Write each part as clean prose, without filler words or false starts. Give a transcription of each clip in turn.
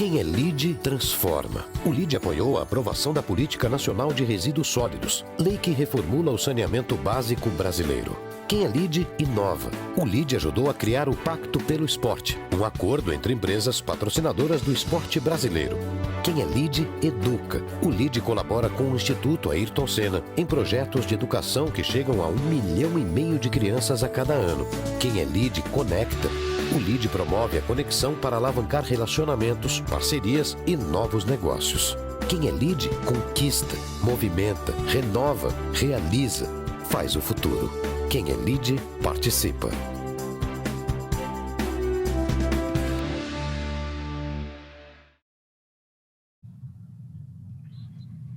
Quem é LEED transforma. O LEED apoiou a aprovação da Política Nacional de Resíduos Sólidos, lei que reformula o saneamento básico brasileiro. Quem é LEED inova. O LEED ajudou a criar o Pacto pelo Esporte, um acordo entre empresas patrocinadoras do esporte brasileiro. Quem é LEED educa. O LEED colabora com o Instituto Ayrton Senna em projetos de educação que chegam a 1,5 milhão de crianças a cada ano. Quem é LEED conecta. O LEED promove a conexão para alavancar relacionamentos, parcerias e novos negócios. Quem é LEED conquista, movimenta, renova, realiza, faz o futuro. Quem é LEED participa.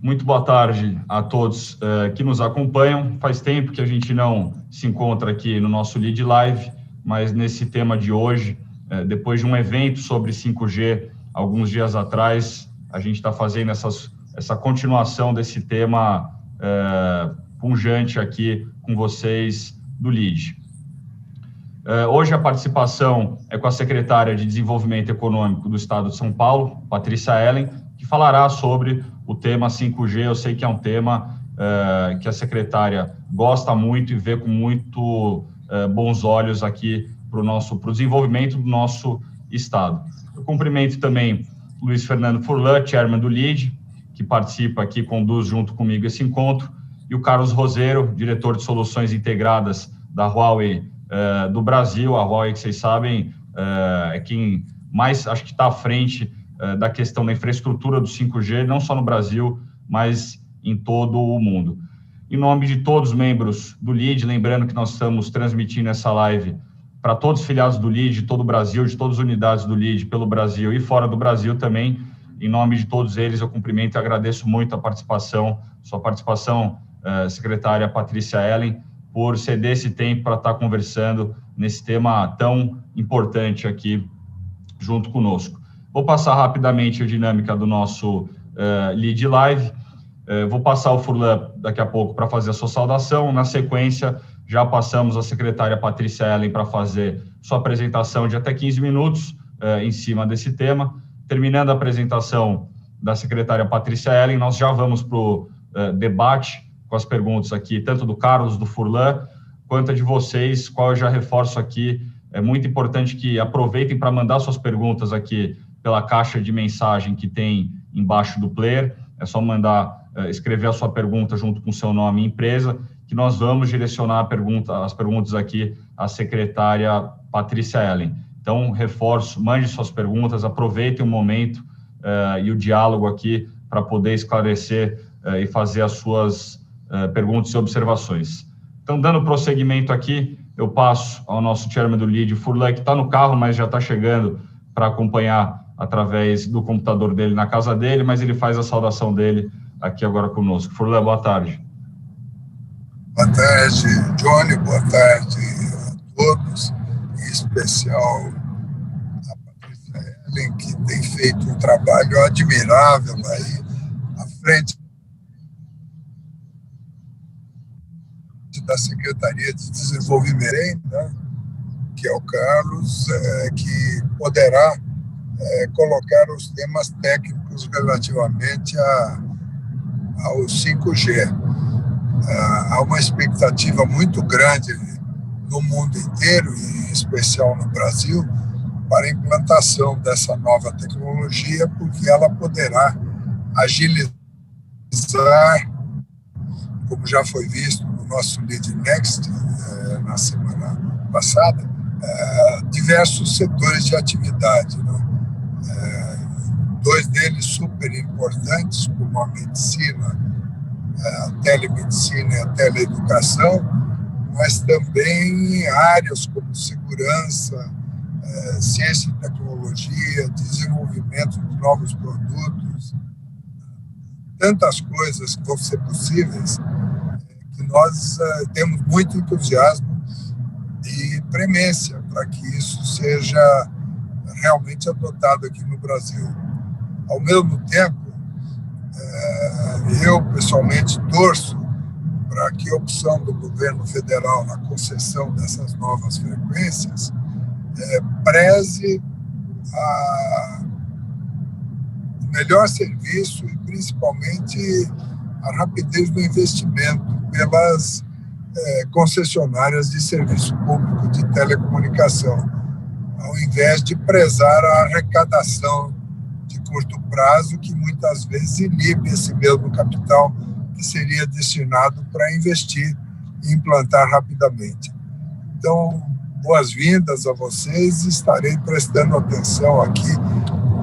Muito boa tarde a todos que nos acompanham. Faz tempo que a gente não se encontra aqui no nosso LEED Live, mas nesse tema de hoje, depois de um evento sobre 5G, alguns dias atrás, a gente está fazendo essa continuação desse tema pungente aqui com vocês do LEED. Hoje a participação é com a secretária de Desenvolvimento Econômico do Estado de São Paulo, Patrícia Ellen, que falará sobre o tema 5G. Eu sei que é um tema que a secretária gosta muito e vê com muito bons olhos aqui para o desenvolvimento do nosso Estado. Eu cumprimento também Luiz Fernando Furlan, chairman do LEED, que participa aqui, conduz junto comigo esse encontro, e o Carlos Roseiro, diretor de Soluções Integradas da Huawei do Brasil. A Huawei, que vocês sabem, é quem mais, acho que está à frente da questão da infraestrutura do 5G, não só no Brasil, mas em todo o mundo. Em nome de todos os membros do LEED, lembrando que nós estamos transmitindo essa live para todos os filiados do LEED, de todo o Brasil, de todas as unidades do LEED pelo Brasil e fora do Brasil também. Em nome de todos eles, eu cumprimento e agradeço muito a participação, sua participação, secretária Patrícia Ellen, por ceder esse tempo para estar conversando nesse tema tão importante aqui junto conosco. Vou passar rapidamente a dinâmica do nosso LEED Live. Vou passar o Furlan daqui a pouco para fazer a sua saudação. Na sequência, já passamos a secretária Patrícia Ellen para fazer sua apresentação de até 15 minutos em cima desse tema. Terminando a apresentação da secretária Patrícia Ellen, nós já vamos para o debate com as perguntas aqui, tanto do Carlos, do Furlan, quanto a de vocês, qual eu já reforço aqui. É muito importante que aproveitem para mandar suas perguntas aqui pela caixa de mensagem que tem embaixo do player. É só mandar escrever a sua pergunta junto com o seu nome e empresa, que nós vamos direcionar as perguntas aqui à secretária Patrícia Ellen. Então, reforço, mande suas perguntas, aproveitem o momento e o diálogo aqui para poder esclarecer e fazer as suas perguntas e observações. Então, dando prosseguimento aqui, eu passo ao nosso chairman do LEED, Furlan, que está no carro, mas já está chegando para acompanhar através do computador dele na casa dele, mas ele faz a saudação dele aqui agora conosco. Furlan, boa tarde. Boa tarde, Johnny, boa tarde a todos, em especial a Patrícia Ellen, que tem feito um trabalho admirável aí à frente da Secretaria de Desenvolvimento, né, que é o Carlos, que poderá colocar os temas técnicos relativamente ao 5G. Há uma expectativa muito grande no mundo inteiro, e em especial no Brasil, para a implantação dessa nova tecnologia, porque ela poderá agilizar, como já foi visto no nosso LEED Next, na semana passada, diversos setores de atividade, né? Dois deles super importantes, como a medicina, a telemedicina e a teleeducação, mas também em áreas como segurança, ciência e tecnologia, desenvolvimento de novos produtos, tantas coisas que vão ser possíveis, que nós temos muito entusiasmo e premência para que isso seja realmente adotado aqui no Brasil. Ao mesmo tempo, eu pessoalmente torço para que a opção do governo federal na concessão dessas novas frequências preze o melhor serviço e principalmente a rapidez do investimento pelas concessionárias de serviço público de telecomunicação, ao invés de prezar a arrecadação de curto prazo, que muitas vezes inibe esse mesmo capital que seria destinado para investir e implantar rapidamente. Então, boas-vindas a vocês, estarei prestando atenção aqui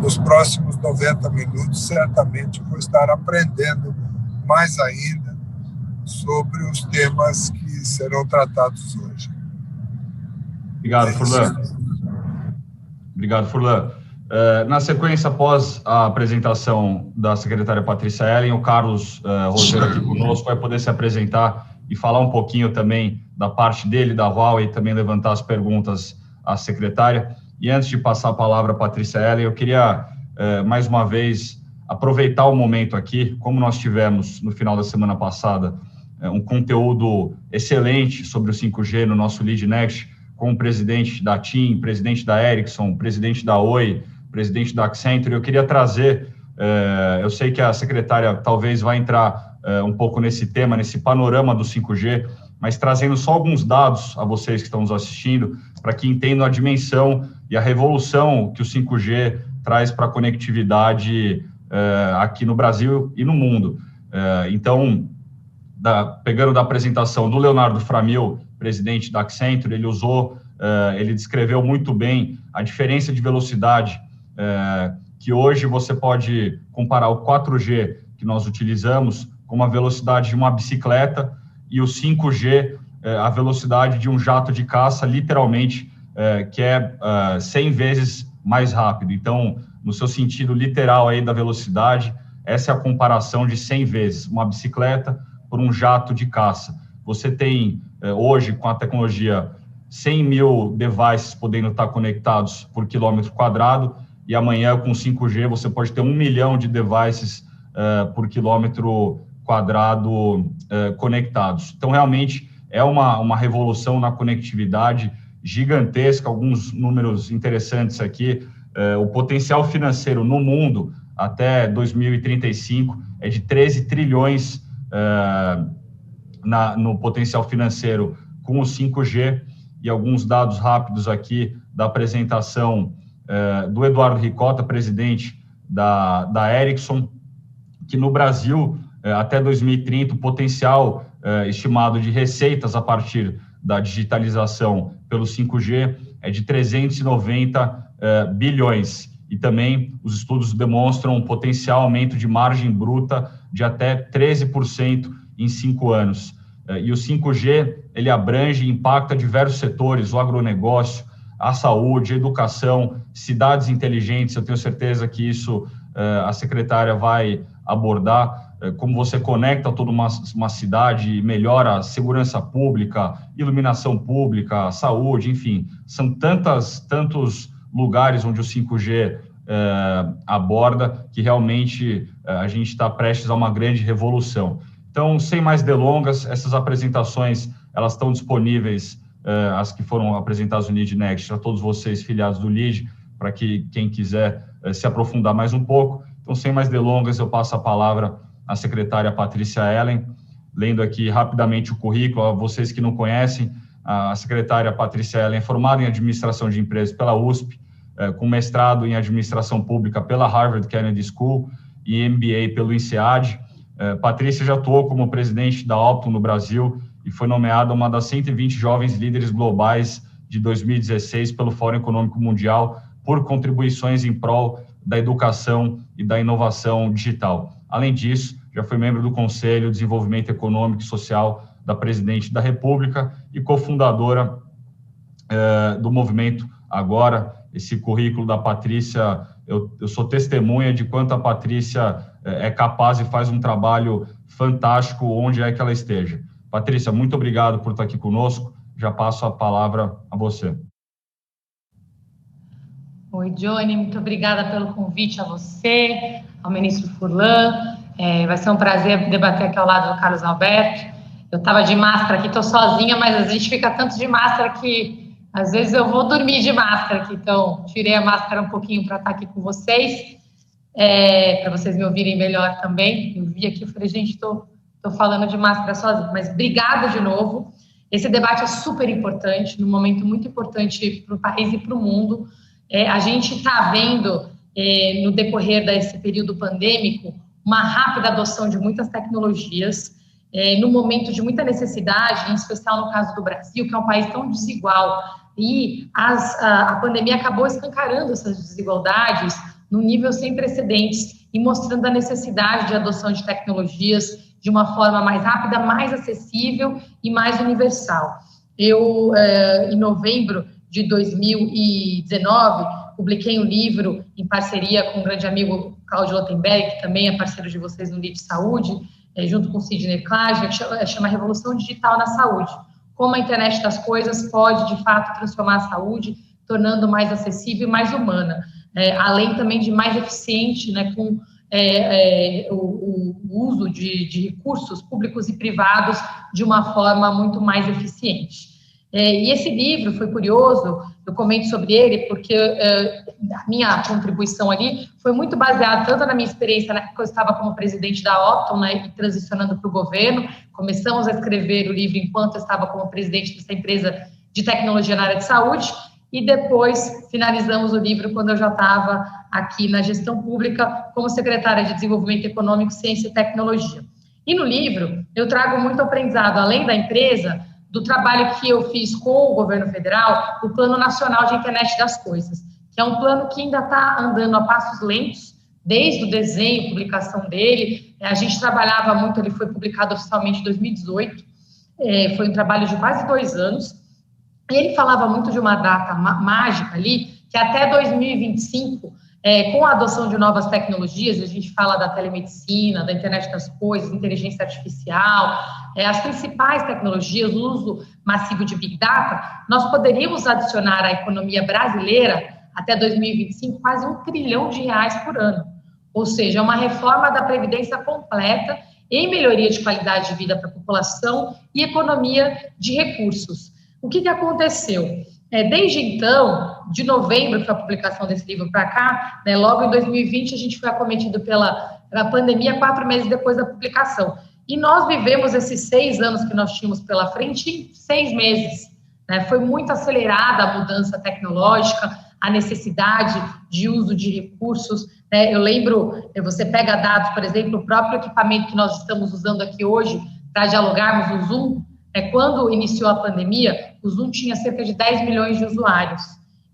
nos próximos 90 minutos, certamente vou estar aprendendo mais ainda sobre os temas que serão tratados hoje. Obrigado, Furlan. Obrigado, Furlan. Na sequência, após a apresentação da secretária Patrícia Ellen, o Carlos Roseiro aqui conosco vai poder se apresentar e falar um pouquinho também da parte dele, da Huawei, e também levantar as perguntas à secretária. E antes de passar a palavra à Patrícia Ellen, eu queria, mais uma vez, aproveitar o momento aqui, como nós tivemos no final da semana passada, um conteúdo excelente sobre o 5G no nosso Lead Next, com o presidente da TIM, presidente da Ericsson, presidente da Oi, presidente da Accenture. Eu queria trazer, eu sei que a secretária talvez vai entrar um pouco nesse tema, nesse panorama do 5G, mas trazendo só alguns dados a vocês que estão nos assistindo, para que entendam a dimensão e a revolução que o 5G traz para a conectividade aqui no Brasil e no mundo. Então, pegando da apresentação do Leonardo Framil, presidente da Accenture, ele descreveu muito bem a diferença de velocidade que hoje você pode comparar o 4G que nós utilizamos com a velocidade de uma bicicleta e o 5G, a velocidade de um jato de caça, literalmente, que é 100 vezes mais rápido. Então, no seu sentido literal aí da velocidade, essa é a comparação de 100 vezes, uma bicicleta por um jato de caça. Você tem, hoje, com a tecnologia, 100 mil devices podendo estar conectados por quilômetro quadrado, e amanhã, com 5G, você pode ter 1 milhão de devices por quilômetro quadrado conectados. Então, realmente, é uma revolução na conectividade gigantesca, alguns números interessantes aqui. O potencial financeiro no mundo, até 2035, é de 13 trilhões no potencial financeiro com o 5G, e alguns dados rápidos aqui da apresentação do Eduardo Ricota, presidente da Ericsson, que no Brasil, até 2030, o potencial estimado de receitas a partir da digitalização pelo 5G é de 390 bilhões. E também os estudos demonstram um potencial aumento de margem bruta de até 13% em 5 anos. E o 5G, ele abrange e impacta diversos setores, o agronegócio, a saúde, a educação, cidades inteligentes. Eu tenho certeza que isso a secretária vai abordar, como você conecta toda uma cidade e melhora a segurança pública, iluminação pública, saúde, enfim. São tantos lugares onde o 5G aborda que realmente a gente está prestes a uma grande revolução. Então, sem mais delongas, essas apresentações, elas estão disponíveis, as que foram apresentadas no Lead Next, a todos vocês filiados do Lead, para que quem quiser se aprofundar mais um pouco. Então, sem mais delongas, eu passo a palavra à secretária Patrícia Ellen, lendo aqui rapidamente o currículo. A vocês que não conhecem, a secretária Patrícia Ellen é formada em Administração de Empresas pela USP, com mestrado em Administração Pública pela Harvard Kennedy School e MBA pelo INSEAD. Patrícia já atuou como presidente da Optum no Brasil e foi nomeada uma das 120 jovens líderes globais de 2016 pelo Fórum Econômico Mundial por contribuições em prol da educação e da inovação digital. Além disso, já foi membro do Conselho de Desenvolvimento Econômico e Social da presidente da República e cofundadora do movimento Agora. Esse currículo da Patrícia, eu sou testemunha de quanto a Patrícia é capaz e faz um trabalho fantástico onde é que ela esteja. Patrícia, muito obrigado por estar aqui conosco. Já passo a palavra a você. Oi, Johnny, muito obrigada pelo convite a você, ao ministro Furlan. Vai ser um prazer debater aqui ao lado do Carlos Alberto. Eu estava de máscara aqui, estou sozinha, mas a gente fica tanto de máscara que às vezes eu vou dormir de máscara aqui, então tirei a máscara um pouquinho para estar aqui com vocês, para vocês me ouvirem melhor também. Eu vi aqui e falei, gente, estou falando de máscara sozinha, mas obrigada de novo. Esse debate é super importante, num momento muito importante para o país e para o mundo. A gente está vendo, no decorrer desse período pandêmico, uma rápida adoção de muitas tecnologias, num momento de muita necessidade, em especial no caso do Brasil, que é um país tão desigual, e a pandemia acabou escancarando essas desigualdades num nível sem precedentes e mostrando a necessidade de adoção de tecnologias de uma forma mais rápida, mais acessível e mais universal. Eu, em novembro de 2019, publiquei um livro em parceria com o grande amigo Cláudio Lotenberg, que também é parceiro de vocês no LID Saúde, junto com o Sidney Clark, que chama Revolução Digital na Saúde. Como a internet das coisas pode, de fato, transformar a saúde, tornando mais acessível e mais humana, além também de mais eficiente, né, com o uso de recursos públicos e privados de uma forma muito mais eficiente. E esse livro foi curioso, eu comento sobre ele, porque a minha contribuição ali foi muito baseada tanto na minha experiência, né, que eu estava como presidente da Optum, né, e transicionando para o governo. Começamos a escrever o livro enquanto eu estava como presidente dessa empresa de tecnologia na área de saúde, e depois finalizamos o livro quando eu já estava aqui na gestão pública como secretária de Desenvolvimento Econômico, Ciência e Tecnologia. E no livro eu trago muito aprendizado, além da empresa, do trabalho que eu fiz com o governo federal, o Plano Nacional de Internet das Coisas, que é um plano que ainda está andando a passos lentos, desde o desenho, publicação dele. A gente trabalhava muito, ele foi publicado oficialmente em 2018, foi um trabalho de quase 2 anos, e ele falava muito de uma data mágica ali, que até 2025, com a adoção de novas tecnologias, a gente fala da telemedicina, da internet das coisas, inteligência artificial, as principais tecnologias, o uso massivo de Big Data, nós poderíamos adicionar à economia brasileira, até 2025, quase R$1 trilhão por ano. Ou seja, uma reforma da Previdência completa em melhoria de qualidade de vida para a população e economia de recursos. O que aconteceu? Desde então, de novembro, que foi a publicação desse livro para cá, né, logo em 2020, a gente foi acometido pela pandemia, 4 meses depois da publicação. E nós vivemos esses 6 anos que nós tínhamos pela frente em 6 meses. Né? Foi muito acelerada a mudança tecnológica, a necessidade de uso de recursos. Né? Eu lembro, você pega dados, por exemplo, o próprio equipamento que nós estamos usando aqui hoje para dialogarmos, o Zoom. Quando iniciou a pandemia, o Zoom tinha cerca de 10 milhões de usuários.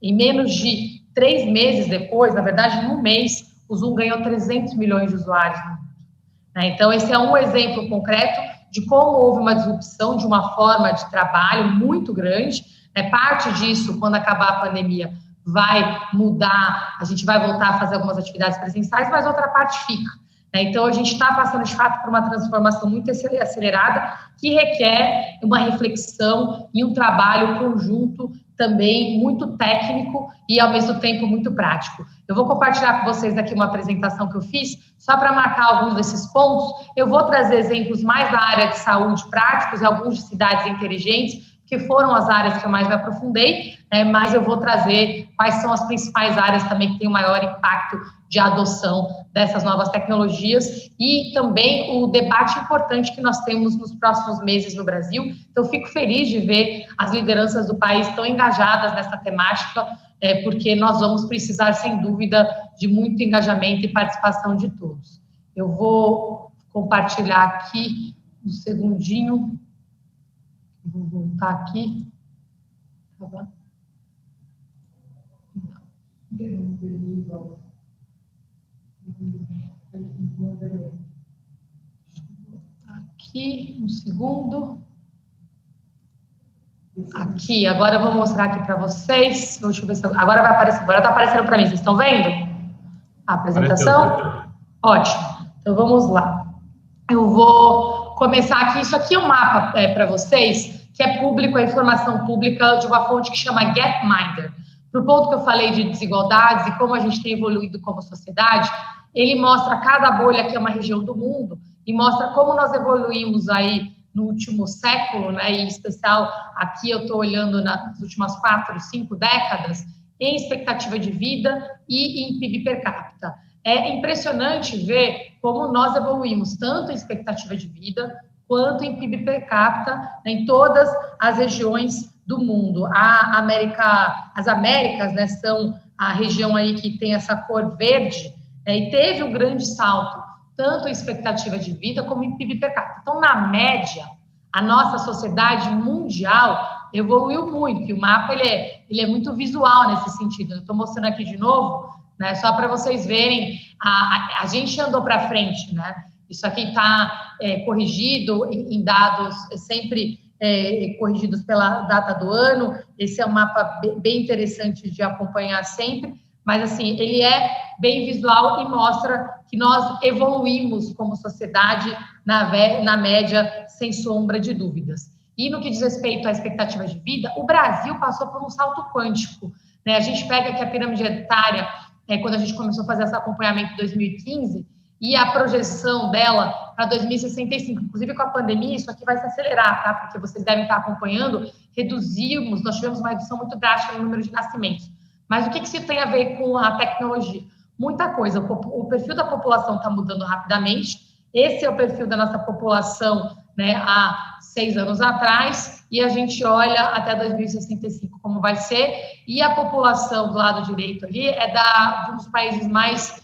Em menos de 3 meses depois, na verdade, em um mês, o Zoom ganhou 300 milhões de usuários no mundo. Então, esse é um exemplo concreto de como houve uma disrupção de uma forma de trabalho muito grande. Parte disso, quando acabar a pandemia, vai mudar, a gente vai voltar a fazer algumas atividades presenciais, mas outra parte fica. Então, a gente está passando, de fato, por uma transformação muito acelerada, que requer uma reflexão e um trabalho conjunto também muito técnico e, ao mesmo tempo, muito prático. Eu vou compartilhar com vocês aqui uma apresentação que eu fiz, só para marcar alguns desses pontos. Eu vou trazer exemplos mais da área de saúde práticos, alguns de cidades inteligentes, que foram as áreas que eu mais me aprofundei, mas eu vou trazer quais são as principais áreas também que têm o maior impacto de adoção dessas novas tecnologias e também o debate importante que nós temos nos próximos meses no Brasil. Então, fico feliz de ver as lideranças do país tão engajadas nessa temática, porque nós vamos precisar, sem dúvida, de muito engajamento e participação de todos. Eu vou compartilhar aqui um segundinho. Vou voltar aqui. Tá bom? Aqui, um segundo. Aqui, agora eu vou mostrar aqui para vocês. Deixa eu ver se agora vai aparecer. Agora está aparecendo para mim. Vocês estão vendo a apresentação? Ótimo. Então vamos lá. Eu vou começar aqui. Isso aqui é um mapa para vocês, que é público, é informação pública de uma fonte que chama Gapminder. Para o ponto que eu falei de desigualdades e como a gente tem evoluído como sociedade, ele mostra cada bolha que é uma região do mundo e mostra como nós evoluímos aí no último século, né, e em especial aqui eu estou olhando nas últimas 4, 5 décadas, em expectativa de vida e em PIB per capita. É impressionante ver como nós evoluímos tanto em expectativa de vida quanto em PIB per capita, né, em todas as regiões do mundo. As Américas, né, são a região aí que tem essa cor verde, né, e teve um grande salto tanto em expectativa de vida como em PIB per capita. Então, na média, a nossa sociedade mundial evoluiu muito, e o mapa ele é muito visual nesse sentido. Eu estou mostrando aqui de novo, né, só para vocês verem, a gente andou para frente, né? Isso aqui está corrigido em dados sempre corrigidos pela data do ano. Esse é um mapa bem interessante de acompanhar sempre, mas assim, ele é bem visual e mostra que nós evoluímos como sociedade na média, sem sombra de dúvidas. E no que diz respeito à expectativa de vida, o Brasil passou por um salto quântico, né? A gente pega aqui a pirâmide etária, quando a gente começou a fazer esse acompanhamento em 2015, e a projeção dela para 2065, inclusive com a pandemia, isso aqui vai se acelerar, tá? Porque vocês devem estar acompanhando, nós tivemos uma redução muito drástica no número de nascimentos. Mas o que isso tem a ver com a tecnologia? Muita coisa. O perfil da população está mudando rapidamente. Esse é o perfil da nossa população, né, há 6 anos atrás, e a gente olha até 2065 como vai ser. E a população do lado direito ali é de um dos países mais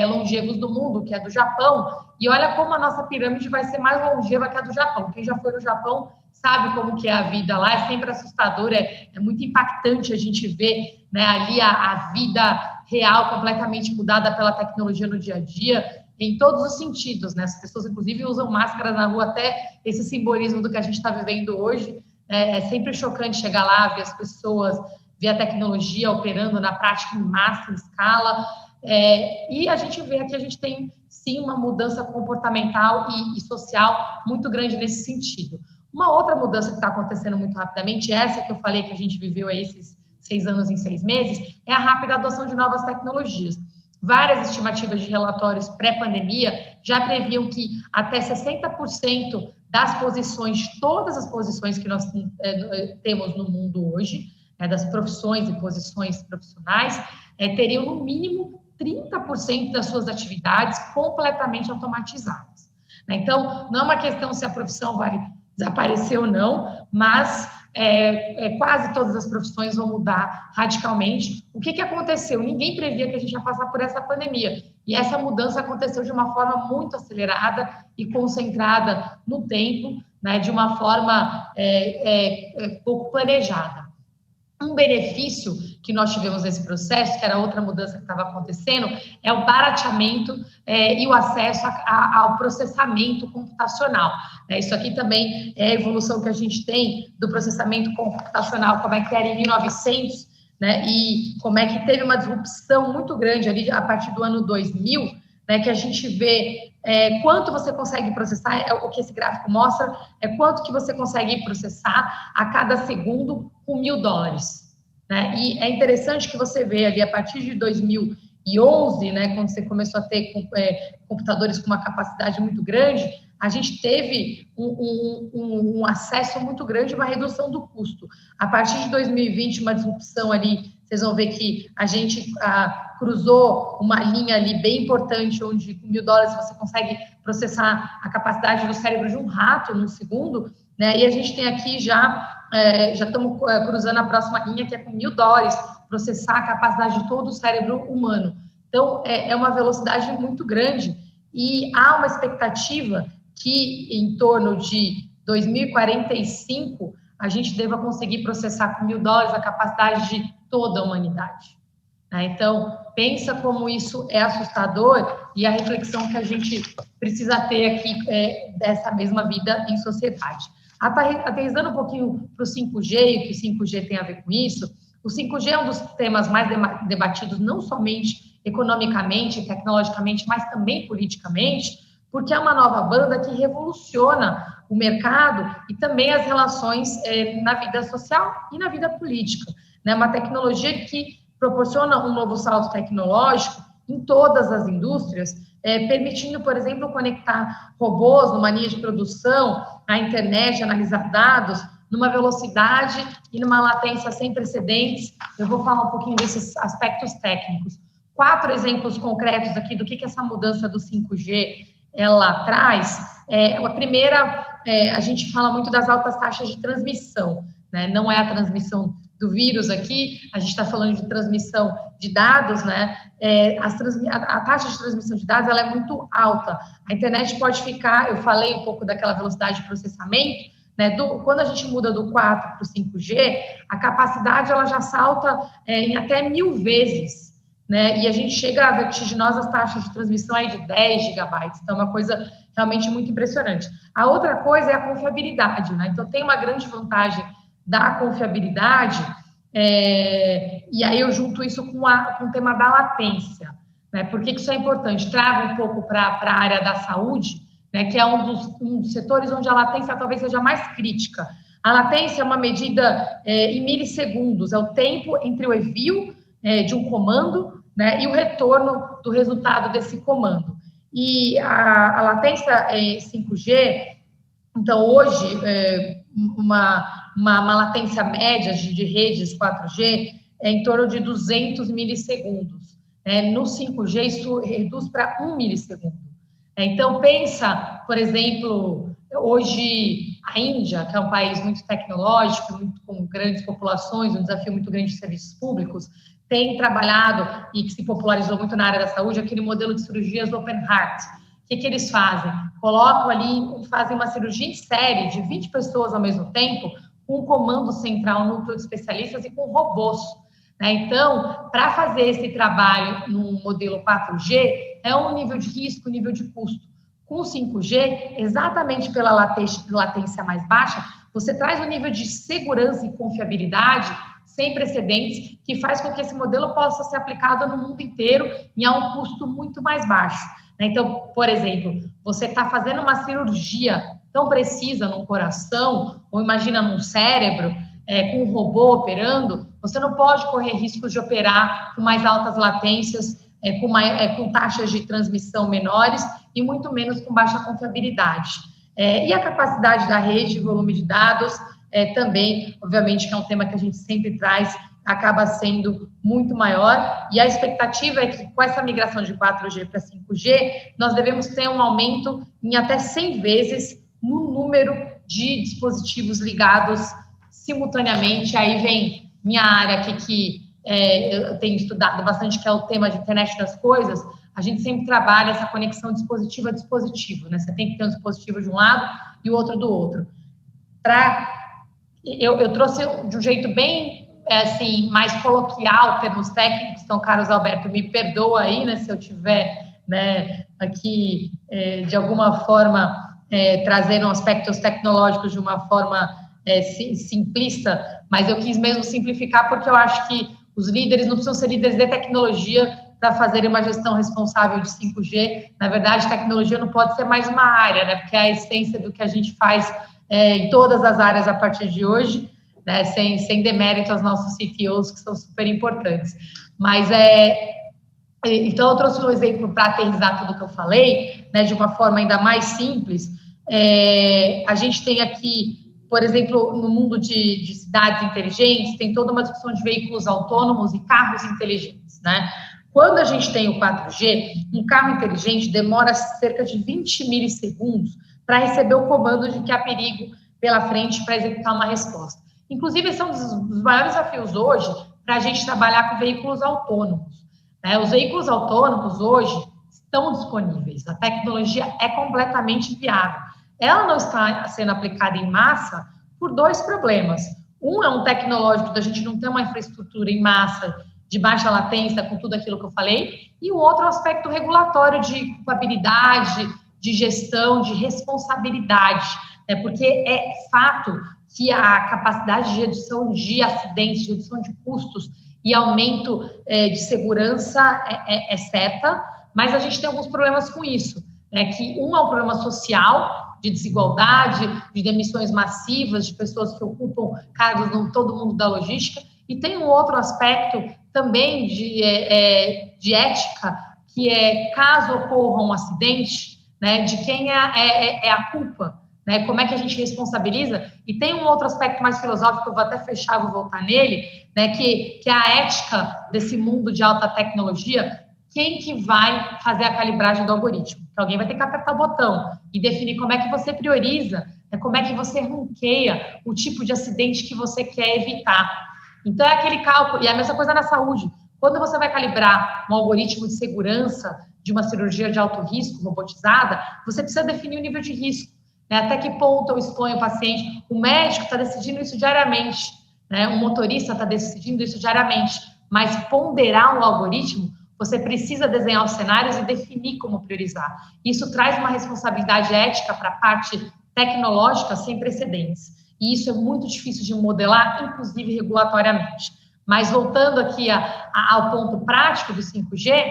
longevos do mundo, que é do Japão. E olha como a nossa pirâmide vai ser mais longeva que a do Japão. Quem já foi no Japão sabe como que é a vida lá, é sempre assustador, é muito impactante a gente ver, né, ali a vida real completamente mudada pela tecnologia no dia a dia, em todos os sentidos, né? As pessoas, inclusive, usam máscaras na rua, até esse simbolismo do que a gente está vivendo hoje. É sempre chocante chegar lá, ver as pessoas, ver a tecnologia operando na prática em massa, em escala, e a gente vê que a gente tem, sim, uma mudança comportamental e social muito grande nesse sentido. Uma outra mudança que está acontecendo muito rapidamente, essa que eu falei que a gente viveu aí esses 6 anos em 6 meses, é a rápida adoção de novas tecnologias. Várias estimativas de relatórios pré-pandemia já previam que até 60% das posições, todas as posições que nós temos no mundo hoje, das profissões e posições profissionais, teriam no mínimo 30% das suas atividades completamente automatizadas. Então, não é uma questão se a profissão vai desaparecer ou não, mas quase todas as profissões vão mudar radicalmente. O que aconteceu? Ninguém previa que a gente ia passar por essa pandemia. E essa mudança aconteceu de uma forma muito acelerada e concentrada no tempo, né, de uma forma pouco planejada. Um benefício que nós tivemos nesse processo, que era outra mudança que estava acontecendo, é o barateamento e o acesso ao processamento computacional. Isso aqui também é a evolução que a gente tem do processamento computacional, como é que era em 1900, né, e como é que teve uma disrupção muito grande ali a partir do ano 2000, né, que a gente vê quanto você consegue processar, o que esse gráfico mostra, é quanto que você consegue processar a cada segundo com $1.000. Né? E é interessante que você vê ali, a partir de 2011, né, quando você começou a ter computadores com uma capacidade muito grande, a gente teve um acesso muito grande, uma redução do custo. A partir de 2020, uma disrupção ali, vocês vão ver que a gente cruzou uma linha ali bem importante, onde com $1.000 você consegue processar a capacidade do cérebro de um rato num segundo, né? E a gente tem aqui já estamos cruzando a próxima linha, que é com $1.000, processar a capacidade de todo o cérebro humano. Então, é uma velocidade muito grande e há uma expectativa que em torno de 2045 a gente deva conseguir processar com $1.000 a capacidade de toda a humanidade. Então, pensa como isso é assustador e a reflexão que a gente precisa ter aqui dessa mesma vida em sociedade. Aterrissando um pouquinho para o 5G e o que o 5G tem a ver com isso, o 5G é um dos temas mais debatidos, não somente economicamente, tecnologicamente, mas também politicamente, porque é uma nova banda que revoluciona o mercado e também as relações na vida social e na vida política. É uma tecnologia que proporciona um novo salto tecnológico em todas as indústrias, permitindo, por exemplo, conectar robôs numa linha de produção, à internet, analisar dados, numa velocidade e numa latência sem precedentes. Eu vou falar um pouquinho desses aspectos técnicos. 4 exemplos concretos aqui do que essa mudança do 5G ela traz. A primeira, a gente fala muito das altas taxas de transmissão, né? Não é a transmissão do vírus aqui, a gente está falando de transmissão de dados, né? A taxa de transmissão de dados ela é muito alta. A internet pode ficar, eu falei um pouco daquela velocidade de processamento, né? Quando a gente muda do 4 para o 5G, a capacidade ela já salta em até 1000 vezes, né? E a gente chega a vertiginosas taxas de transmissão aí de 10 gigabytes, então é uma coisa realmente muito impressionante. A outra coisa é a confiabilidade, né? Então tem uma grande vantagem da confiabilidade, e aí eu junto isso com o tema da latência, né? Por que isso é importante? Trago um pouco para a área da saúde, né, que é um dos setores onde a latência talvez seja mais crítica. A latência é uma medida em milissegundos, é o tempo entre o envio de um comando, né, e o retorno do resultado desse comando. E a latência 5G, então hoje, uma latência média de redes 4G é em torno de 200 milissegundos. No 5G, isso reduz para 1 milissegundo. Então, pensa, por exemplo, hoje a Índia, que é um país muito tecnológico, muito com grandes populações, um desafio muito grande de serviços públicos, tem trabalhado e que se popularizou muito na área da saúde, aquele modelo de cirurgias Open Heart. O que eles fazem? Colocam ali, fazem uma cirurgia em série de 20 pessoas ao mesmo tempo, com um comando central, um núcleo de especialistas e com robôs. Então, para fazer esse trabalho no modelo 4G, é um nível de risco, nível de custo. Com o 5G, exatamente pela latência mais baixa, você traz um nível de segurança e confiabilidade sem precedentes, que faz com que esse modelo possa ser aplicado no mundo inteiro e a um custo muito mais baixo. Então, por exemplo, você está fazendo uma cirurgia tão precisa num coração, ou imagina num cérebro, com um robô operando, você não pode correr riscos de operar com mais altas latências, com taxas de transmissão menores e muito menos com baixa confiabilidade. E a capacidade da rede, volume de dados, também, obviamente, que é um tema que a gente sempre traz, acaba sendo muito maior, e a expectativa é que com essa migração de 4G para 5G, nós devemos ter um aumento em até 100 vezes no número de dispositivos ligados simultaneamente. Aí vem minha área aqui, que eu tenho estudado bastante, que é o tema de internet das coisas. A gente sempre trabalha essa conexão dispositivo a dispositivo, né? Você tem que ter um dispositivo de um lado e o outro do outro. Eu trouxe de um jeito bem, assim, mais coloquial, termos técnicos, então, Carlos Alberto, me perdoa aí, né, se eu tiver, né, aqui, de alguma forma, trazendo aspectos tecnológicos de uma forma simplista, mas eu quis mesmo simplificar porque eu acho que os líderes não precisam ser líderes de tecnologia para fazerem uma gestão responsável de 5G. Na verdade, tecnologia não pode ser mais uma área, né, porque é a essência do que a gente faz em todas as áreas a partir de hoje, né, sem demérito aos nossos CTOs, que são super importantes. Mas, então, eu trouxe um exemplo para aterrissar tudo que eu falei, né, de uma forma ainda mais simples. A gente tem aqui, por exemplo, no mundo de cidades inteligentes, tem toda uma discussão de veículos autônomos e carros inteligentes, né? Quando a gente tem o 4G, um carro inteligente demora cerca de 20 milissegundos para receber o comando de que há perigo pela frente para executar uma resposta. Inclusive, esse é um dos maiores desafios hoje para a gente trabalhar com veículos autônomos, né? Os veículos autônomos hoje estão disponíveis, a tecnologia é completamente viável. Ela não está sendo aplicada em massa por 2 problemas. Um é um tecnológico da gente não ter uma infraestrutura em massa de baixa latência com tudo aquilo que eu falei, e o outro é o aspecto regulatório de culpabilidade, de gestão, de responsabilidade, né? Porque é fato que a capacidade de redução de acidentes, de redução de custos e aumento de segurança é certa, mas a gente tem alguns problemas com isso, né? Que é um problema social, de desigualdade, de demissões massivas, de pessoas que ocupam cargos em todo mundo da logística, e tem um outro aspecto também de ética, que é, caso ocorra um acidente, né, de quem é a culpa, né, como é que a gente responsabiliza, e tem um outro aspecto mais filosófico, eu vou até fechar, vou voltar nele, né, que é a ética desse mundo de alta tecnologia. Quem que vai fazer a calibragem do algoritmo? Que alguém vai ter que apertar o botão e definir como é que você prioriza, né, como é que você ranqueia o tipo de acidente que você quer evitar. Então, é aquele cálculo, e é a mesma coisa na saúde. Quando você vai calibrar um algoritmo de segurança de uma cirurgia de alto risco, robotizada, você precisa definir o nível de risco, né? Até que ponto eu exponho o paciente. O médico está decidindo isso diariamente, né? O motorista está decidindo isso diariamente. Mas ponderar um algoritmo, você precisa desenhar os cenários e definir como priorizar. Isso traz uma responsabilidade ética para a parte tecnológica sem precedentes. E isso é muito difícil de modelar, inclusive regulatoriamente. Mas voltando aqui ao ponto prático do 5G,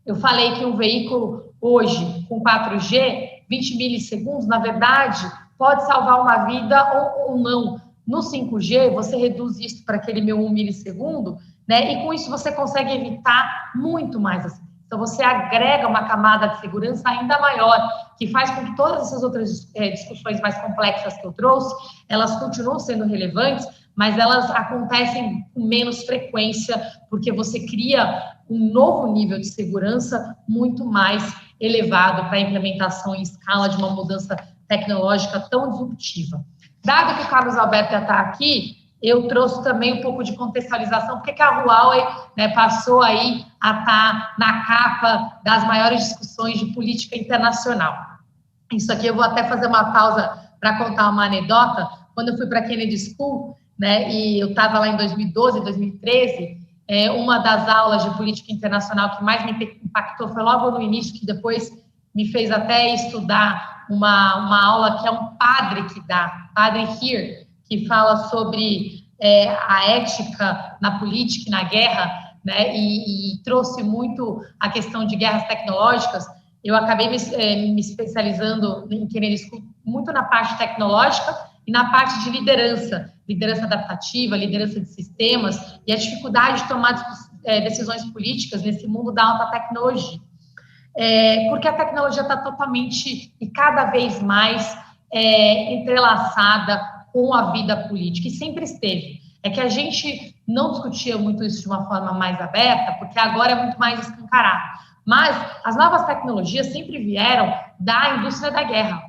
eu falei que um veículo hoje com 4G, 20 milissegundos, na verdade, pode salvar uma vida ou não. No 5G, você reduz isso para aquele meu 1 milissegundo, né? E com isso você consegue evitar muito mais acidentes. Então, você agrega uma camada de segurança ainda maior, que faz com que todas essas outras discussões mais complexas que eu trouxe, elas continuam sendo relevantes, mas elas acontecem com menos frequência, porque você cria um novo nível de segurança muito mais elevado para a implementação em escala de uma mudança tecnológica tão disruptiva. Dado que o Carlos Alberto já está aqui, eu trouxe também um pouco de contextualização, porque a Huawei, né, passou aí a estar na capa das maiores discussões de política internacional. Isso aqui eu vou até fazer uma pausa para contar uma anedota. Quando eu fui para a Kennedy School, né, e eu estava lá em 2012, 2013, uma das aulas de política internacional que mais me impactou foi logo no início, que depois me fez até estudar uma aula que é um padre que dá, Padre Here, que fala sobre a ética na política e na guerra, né, e trouxe muito a questão de guerras tecnológicas. Eu acabei me especializando em Kennedy School muito na parte tecnológica e na parte de liderança adaptativa, liderança de sistemas e a dificuldade de tomar decisões políticas nesse mundo da alta tecnologia. Porque a tecnologia está totalmente e cada vez mais entrelaçada com a vida política, e sempre esteve. É que a gente não discutia muito isso de uma forma mais aberta, porque agora é muito mais escancarado. Mas as novas tecnologias sempre vieram da indústria da guerra,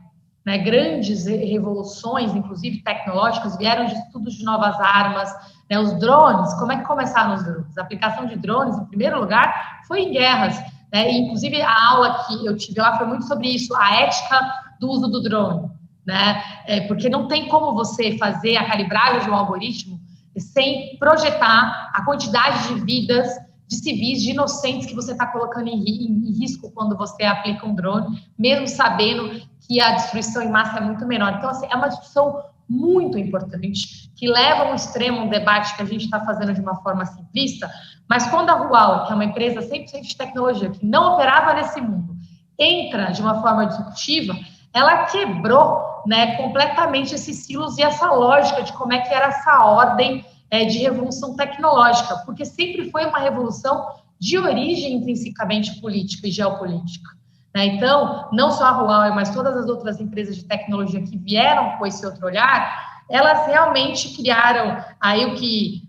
né? Grandes revoluções, inclusive tecnológicas, vieram de estudos de novas armas, né? Os drones, como é que começaram os drones? A aplicação de drones, em primeiro lugar, foi em guerras, né? E, inclusive, a aula que eu tive lá foi muito sobre isso, a ética do uso do drone, né? Porque não tem como você fazer a calibragem de um algoritmo sem projetar a quantidade de vidas de civis, de inocentes que você está colocando em risco quando você aplica um drone, mesmo sabendo que a destruição em massa é muito menor. Então, assim, é uma discussão muito importante, que leva ao extremo um debate que a gente está fazendo de uma forma simplista, mas quando a Huawei, que é uma empresa 100% de tecnologia, que não operava nesse mundo, entra de uma forma disruptiva, ela quebrou, né, completamente esses silos e essa lógica de como é que era essa ordem de revolução tecnológica, porque sempre foi uma revolução de origem intrinsecamente política e geopolítica, né? Então, não só a Huawei, mas todas as outras empresas de tecnologia que vieram com esse outro olhar, elas realmente criaram aí o que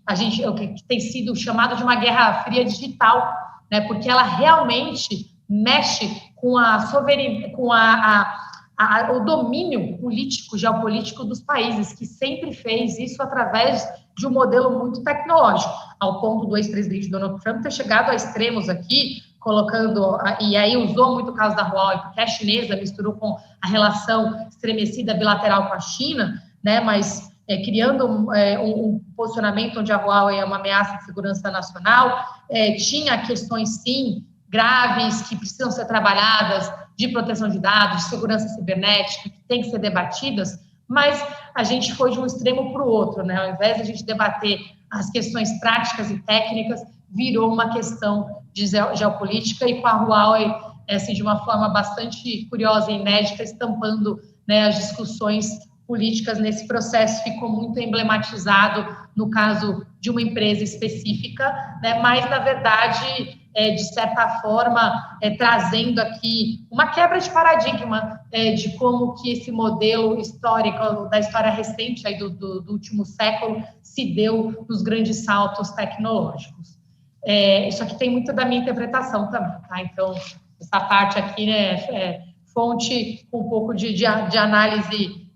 tem sido chamado de uma guerra fria digital, né? Porque ela realmente mexe com a soberania, com o domínio político, geopolítico dos países, que sempre fez isso através de um modelo muito tecnológico, ao ponto do ex-presidente Donald Trump ter chegado a extremos aqui, colocando, e aí usou muito o caso da Huawei, porque é chinesa, misturou com a relação estremecida bilateral com a China, né, mas criando um posicionamento onde a Huawei é uma ameaça de segurança nacional, tinha questões, sim, graves, que precisam ser trabalhadas, de proteção de dados, de segurança cibernética, que tem que ser debatidas, mas a gente foi de um extremo para o outro, né? Ao invés de a gente debater as questões práticas e técnicas, virou uma questão de geopolítica, e com a Huawei, assim, de uma forma bastante curiosa e inédita, estampando, né, as discussões políticas nesse processo. Ficou muito emblematizado no caso de uma empresa específica, né, mas, na verdade, de certa forma, trazendo aqui uma quebra de paradigma de como que esse modelo histórico, da história recente aí do último século, se deu nos grandes saltos tecnológicos. Isso aqui tem muito da minha interpretação também, tá? Então, essa parte aqui, né, fonte com um pouco de análise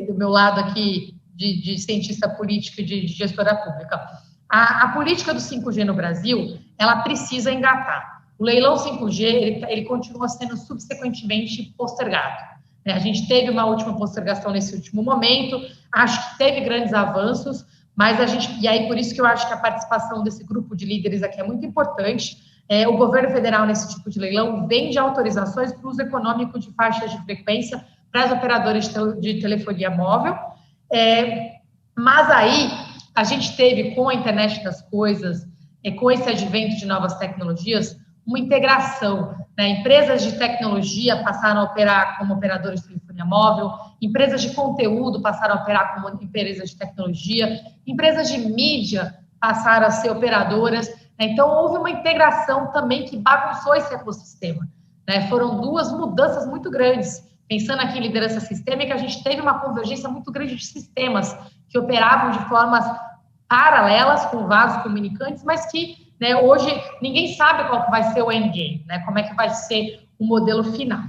do meu lado aqui de cientista político e de gestora pública. A política do 5G no Brasil, ela precisa engatar. O leilão 5G, ele continua sendo subsequentemente postergado. A gente teve uma última postergação nesse último momento, acho que teve grandes avanços, mas e aí por isso que eu acho que a participação desse grupo de líderes aqui é muito importante. O governo federal, nesse tipo de leilão, vende autorizações para o uso econômico de faixas de frequência para as operadoras de telefonia móvel, mas aí a gente teve, com a internet das coisas, com esse advento de novas tecnologias, uma integração, né? Empresas de tecnologia passaram a operar como operadoras de telefonia móvel, empresas de conteúdo passaram a operar como empresas de tecnologia, empresas de mídia passaram a ser operadoras. Então, houve uma integração também que bagunçou esse ecossistema, né? Foram duas mudanças muito grandes. Pensando aqui em liderança sistêmica, a gente teve uma convergência muito grande de sistemas que operavam de formas paralelas, com vasos comunicantes, mas que, né, hoje ninguém sabe qual que vai ser o endgame, né, como é que vai ser o modelo final.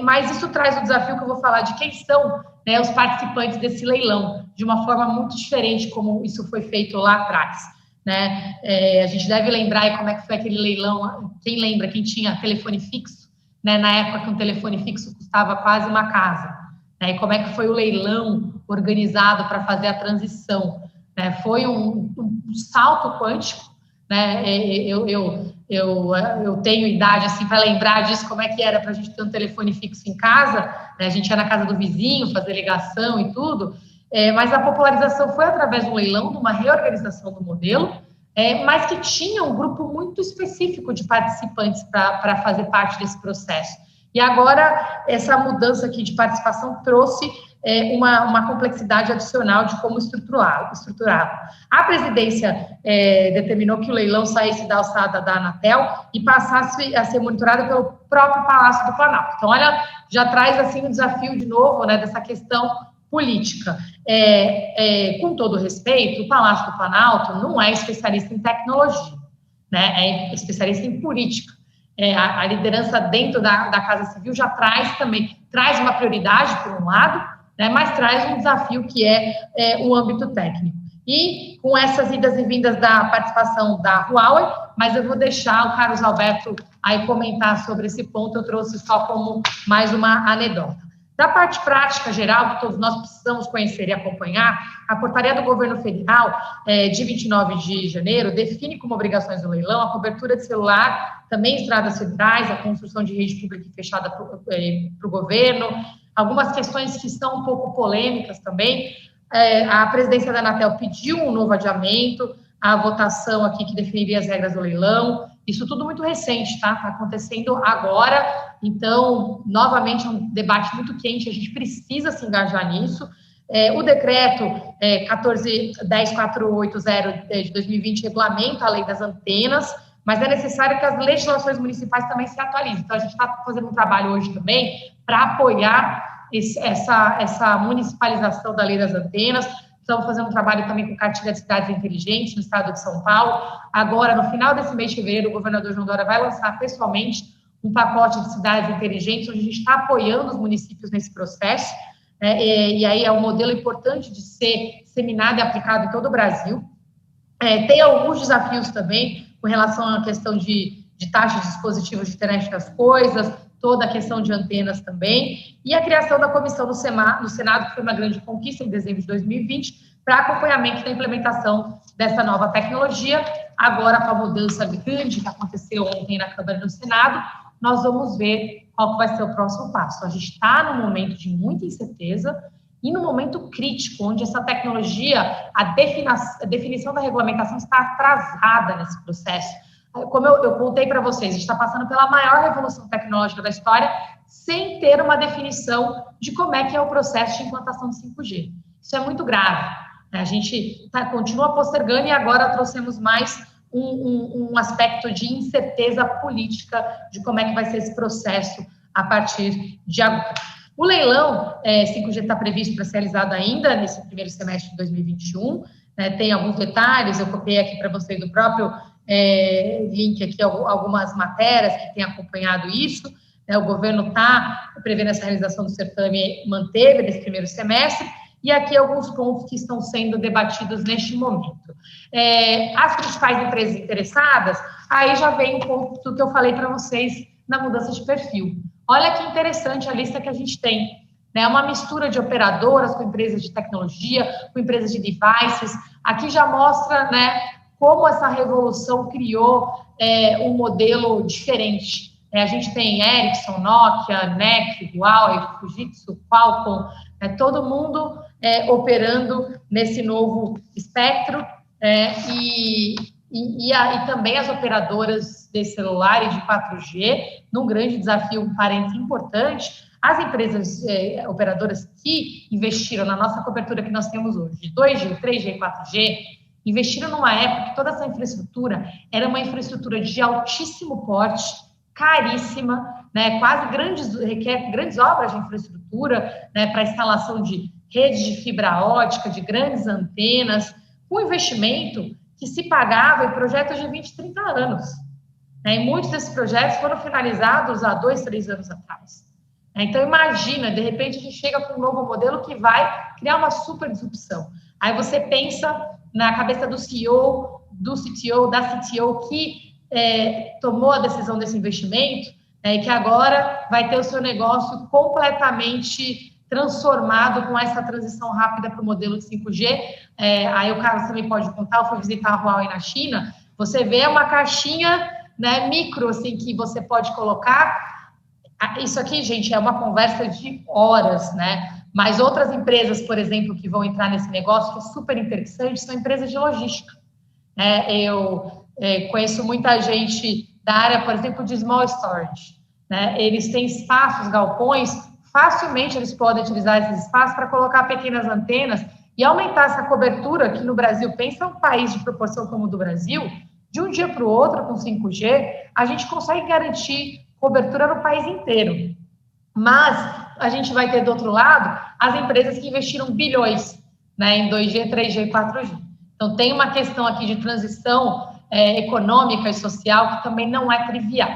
Mas isso traz o desafio que eu vou falar de quem são, né, os participantes desse leilão, de uma forma muito diferente como isso foi feito lá atrás, né? A gente deve lembrar como é que foi aquele leilão, quem lembra, quem tinha telefone fixo, né, na época que um telefone fixo custava quase uma casa, né, e como é que foi o leilão organizado para fazer a transição, né? Foi um salto quântico, né? Eu tenho idade assim para lembrar disso, como é que era para a gente ter um telefone fixo em casa, né? A gente ia na casa do vizinho fazer ligação e tudo, mas a popularização foi através do leilão, de uma reorganização do modelo, mas que tinha um grupo muito específico de participantes para fazer parte desse processo. E agora, essa mudança aqui de participação trouxe uma complexidade adicional de como estruturá-lo. A presidência determinou que o leilão saísse da alçada da Anatel e passasse a ser monitorado pelo próprio Palácio do Planalto. Então, olha, já traz assim um desafio de novo, né, dessa questão política. Com todo respeito, o Palácio do Planalto não é especialista em tecnologia, né, é especialista em política. A liderança dentro da Casa Civil já traz uma prioridade, por um lado, né, mas traz um desafio que é o âmbito técnico. E com essas idas e vindas da participação da Huawei, mas eu vou deixar o Carlos Alberto aí comentar sobre esse ponto, eu trouxe só como mais uma anedota. Da parte prática geral, que todos nós precisamos conhecer e acompanhar, a portaria do governo federal de 29 de janeiro define como obrigações do leilão a cobertura de celular, também estradas federais, a construção de rede pública e fechada para o governo, algumas questões que são um pouco polêmicas também. A presidência da Anatel pediu um novo adiamento, a votação aqui que definiria as regras do leilão, isso tudo muito recente, tá? Está acontecendo agora, então, novamente, é um debate muito quente, a gente precisa se engajar nisso. O decreto 1410480 de 2020 regulamenta a lei das antenas, mas é necessário que as legislações municipais também se atualizem. Então, a gente está fazendo um trabalho hoje também para apoiar essa municipalização da lei das antenas. Estamos fazendo um trabalho também com cartilha de cidades inteligentes no estado de São Paulo. Agora, no final desse mês de fevereiro, o governador João Dória vai lançar pessoalmente um pacote de cidades inteligentes, onde a gente está apoiando os municípios nesse processo, né? E aí é um modelo importante de ser disseminado e aplicado em todo o Brasil. Tem alguns desafios também com relação à questão de taxa de dispositivos de internet das coisas, toda a questão de antenas também, e a criação da comissão no Senado, que foi uma grande conquista em dezembro de 2020, para acompanhamento da implementação dessa nova tecnologia. Agora, com a mudança grande que aconteceu ontem na Câmara e no Senado, nós vamos ver qual que vai ser o próximo passo. A gente está num momento de muita incerteza e num momento crítico, onde essa tecnologia, a definição da regulamentação está atrasada nesse processo. Como eu contei para vocês, a gente está passando pela maior revolução tecnológica da história sem ter uma definição de como é que é o processo de implantação do 5G. Isso é muito grave. A gente continua postergando e agora trouxemos mais um aspecto de incerteza política de como é que vai ser esse processo a partir de agora. O leilão 5G está previsto para ser realizado ainda nesse primeiro semestre de 2021, né, tem alguns detalhes, eu copiei aqui para vocês do próprio link aqui, algumas matérias que têm acompanhado isso, né, o governo está prevendo essa realização do certame, manteve nesse primeiro semestre, e aqui alguns pontos que estão sendo debatidos neste momento. As principais empresas interessadas, aí já vem um pouco do que eu falei para vocês na mudança de perfil. Olha que interessante a lista que a gente tem. É uma mistura de operadoras com empresas de tecnologia, com empresas de devices. Aqui já mostra, né, como essa revolução criou um modelo diferente. A gente tem Ericsson, Nokia, NEC, Huawei, Fujitsu, Qualcomm, todo mundo operando nesse novo espectro, e também as operadoras de celular e de 4G, num grande desafio, um parênteses importante, as empresas operadoras que investiram na nossa cobertura que nós temos hoje, de 2G, 3G e 4G, investiram numa época que toda essa infraestrutura era uma infraestrutura de altíssimo porte, caríssima, né, requer grandes obras de infraestrutura, né, para instalação de redes de fibra ótica, de grandes antenas, com investimento que se pagava em projetos de 20, 30 anos. E muitos desses projetos foram finalizados há 2, 3 anos atrás. Então, imagina, de repente, a gente chega com um novo modelo que vai criar uma super disrupção. Aí você pensa na cabeça do CEO, do CTO, da CTO, que tomou a decisão desse investimento, e que agora vai ter o seu negócio completamente transformado com essa transição rápida para o modelo de 5G. Aí o Carlos também pode contar, eu fui visitar a Huawei na China, você vê uma caixinha, né, micro, assim, que você pode colocar. Isso aqui, gente, é uma conversa de horas, né? Mas outras empresas, por exemplo, que vão entrar nesse negócio, que é super interessante, são empresas de logística. Eu conheço muita gente da área, por exemplo, de small storage, né? Eles têm espaços, galpões, facilmente eles podem utilizar esses espaços para colocar pequenas antenas e aumentar essa cobertura aqui no Brasil. Pensa um país de proporção como o do Brasil, de um dia para o outro, com 5G, a gente consegue garantir cobertura no país inteiro. Mas a gente vai ter, do outro lado, as empresas que investiram bilhões, né, em 2G, 3G e 4G. Então, tem uma questão aqui de transição econômica e social que também não é trivial.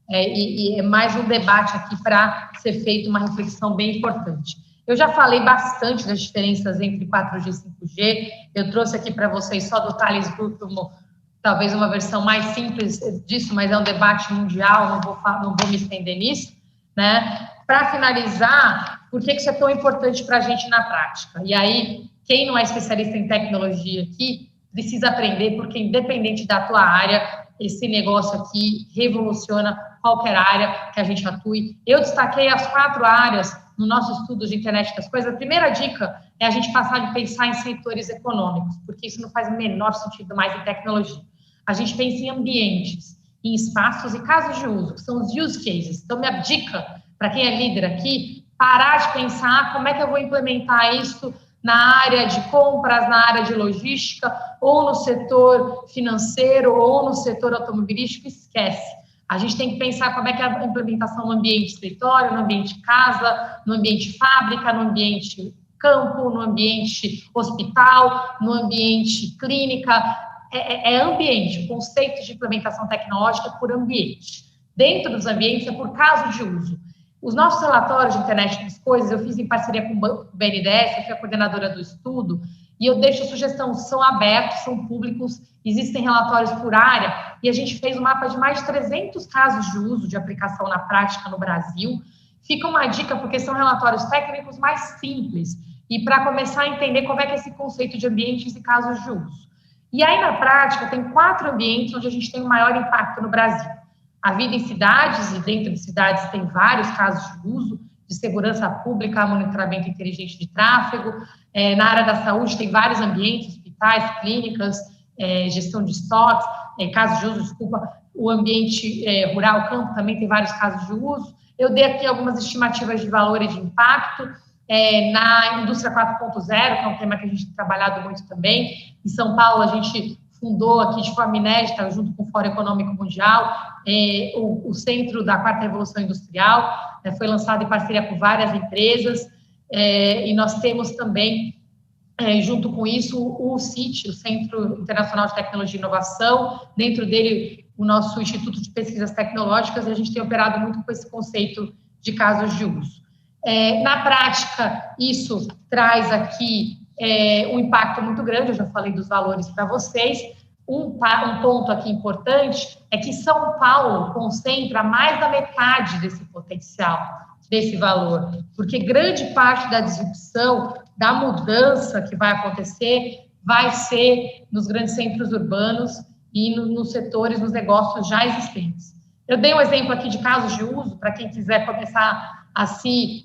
E é mais um debate aqui para ser feita uma reflexão bem importante. Eu já falei bastante das diferenças entre 4G e 5G. Eu trouxe aqui para vocês só do Thales Group, talvez uma versão mais simples disso, mas é um debate mundial, não vou me estender nisso, né? Para finalizar, por que isso é tão importante para a gente na prática? E aí, quem não é especialista em tecnologia aqui, precisa aprender, porque independente da tua área, esse negócio aqui revoluciona qualquer área que a gente atue. Eu destaquei as 4 áreas no nosso estudo de internet das coisas. A primeira dica é a gente passar de pensar em setores econômicos, porque isso não faz o menor sentido mais em tecnologia. A gente pensa em ambientes, em espaços e casos de uso, que são os use cases. Então, minha dica para quem é líder aqui, parar de pensar como é que eu vou implementar isso na área de compras, na área de logística, ou no setor financeiro, ou no setor automobilístico, esquece. A gente tem que pensar como é que é a implementação no ambiente escritório, no ambiente casa, no ambiente fábrica, no ambiente campo, no ambiente hospital, no ambiente clínica. É ambiente, o conceito de implementação tecnológica é por ambiente. Dentro dos ambientes é por caso de uso. Os nossos relatórios de internet das coisas, eu fiz em parceria com o BNDES, eu fui a coordenadora do estudo, e eu deixo sugestão, são abertos, são públicos, existem relatórios por área, e a gente fez um mapa de mais de 300 casos de uso de aplicação na prática no Brasil. Fica uma dica, porque são relatórios técnicos mais simples, e para começar a entender como é que é esse conceito de ambientes e casos de uso. E aí, na prática, tem 4 ambientes onde a gente tem o maior impacto no Brasil. A vida em cidades, e dentro de cidades tem vários casos de uso, de segurança pública, monitoramento inteligente de tráfego. Na área da saúde tem vários ambientes, hospitais, clínicas, gestão de estoques, casos de uso, o ambiente rural, campo, também tem vários casos de uso. Eu dei aqui algumas estimativas de valor e de impacto. Na indústria 4.0, que é um tema que a gente tem trabalhado muito também. Em São Paulo, a gente fundou aqui de forma inédita, junto com o Fórum Econômico Mundial, o Centro da Quarta Revolução Industrial, foi lançado em parceria com várias empresas, e nós temos também, junto com isso, o CIT, o Centro Internacional de Tecnologia e Inovação, dentro dele o nosso Instituto de Pesquisas Tecnológicas, e a gente tem operado muito com esse conceito de casos de uso. Na prática, isso traz aqui um impacto muito grande, eu já falei dos valores para vocês. Um ponto aqui importante é que São Paulo concentra mais da metade desse potencial, desse valor, porque grande parte da disrupção, da mudança que vai acontecer, vai ser nos grandes centros urbanos e nos setores, nos negócios já existentes. Eu dei um exemplo aqui de casos de uso, para quem quiser começar a se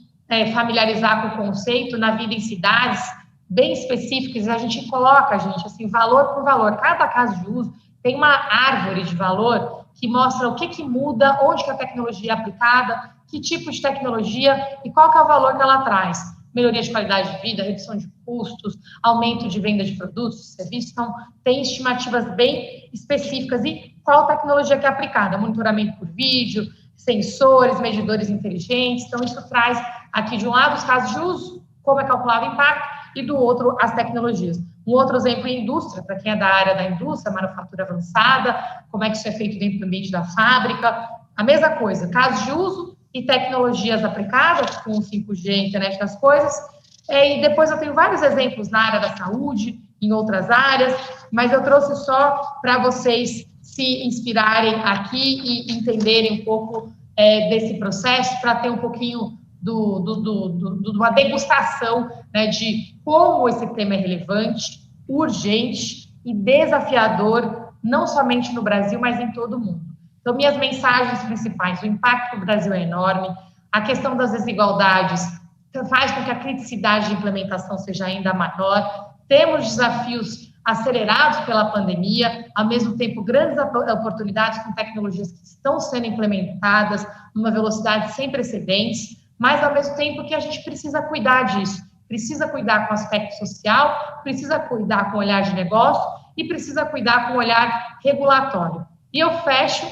familiarizar com o conceito, na vida em cidades bem específicas, a gente coloca, assim, valor por valor. Cada caso de uso tem uma árvore de valor que mostra o que muda, onde que a tecnologia é aplicada, que tipo de tecnologia e qual que é o valor que ela traz. Melhoria de qualidade de vida, redução de custos, aumento de venda de produtos, serviços. Então, tem estimativas bem específicas e qual tecnologia que é aplicada. Monitoramento por vídeo, sensores, medidores inteligentes. Então, isso traz aqui, de um lado, os casos de uso, como é calculado o impacto, e do outro, as tecnologias. Um outro exemplo é indústria, para quem é da área da indústria, manufatura avançada, como é que isso é feito dentro do ambiente da fábrica. A mesma coisa, casos de uso e tecnologias aplicadas, com o 5G, internet das coisas. E depois eu tenho vários exemplos na área da saúde, em outras áreas, mas eu trouxe só para vocês se inspirarem aqui e entenderem um pouco desse processo, para ter um pouquinho de uma degustação, né, de como esse tema é relevante, urgente e desafiador, não somente no Brasil, mas em todo o mundo. Então, minhas mensagens principais: o impacto do Brasil é enorme, a questão das desigualdades faz com que a criticidade de implementação seja ainda maior, temos desafios acelerados pela pandemia, ao mesmo tempo grandes oportunidades com tecnologias que estão sendo implementadas numa velocidade sem precedentes, mas ao mesmo tempo que a gente precisa cuidar disso, precisa cuidar com o aspecto social, precisa cuidar com o olhar de negócio e precisa cuidar com o olhar regulatório. E eu fecho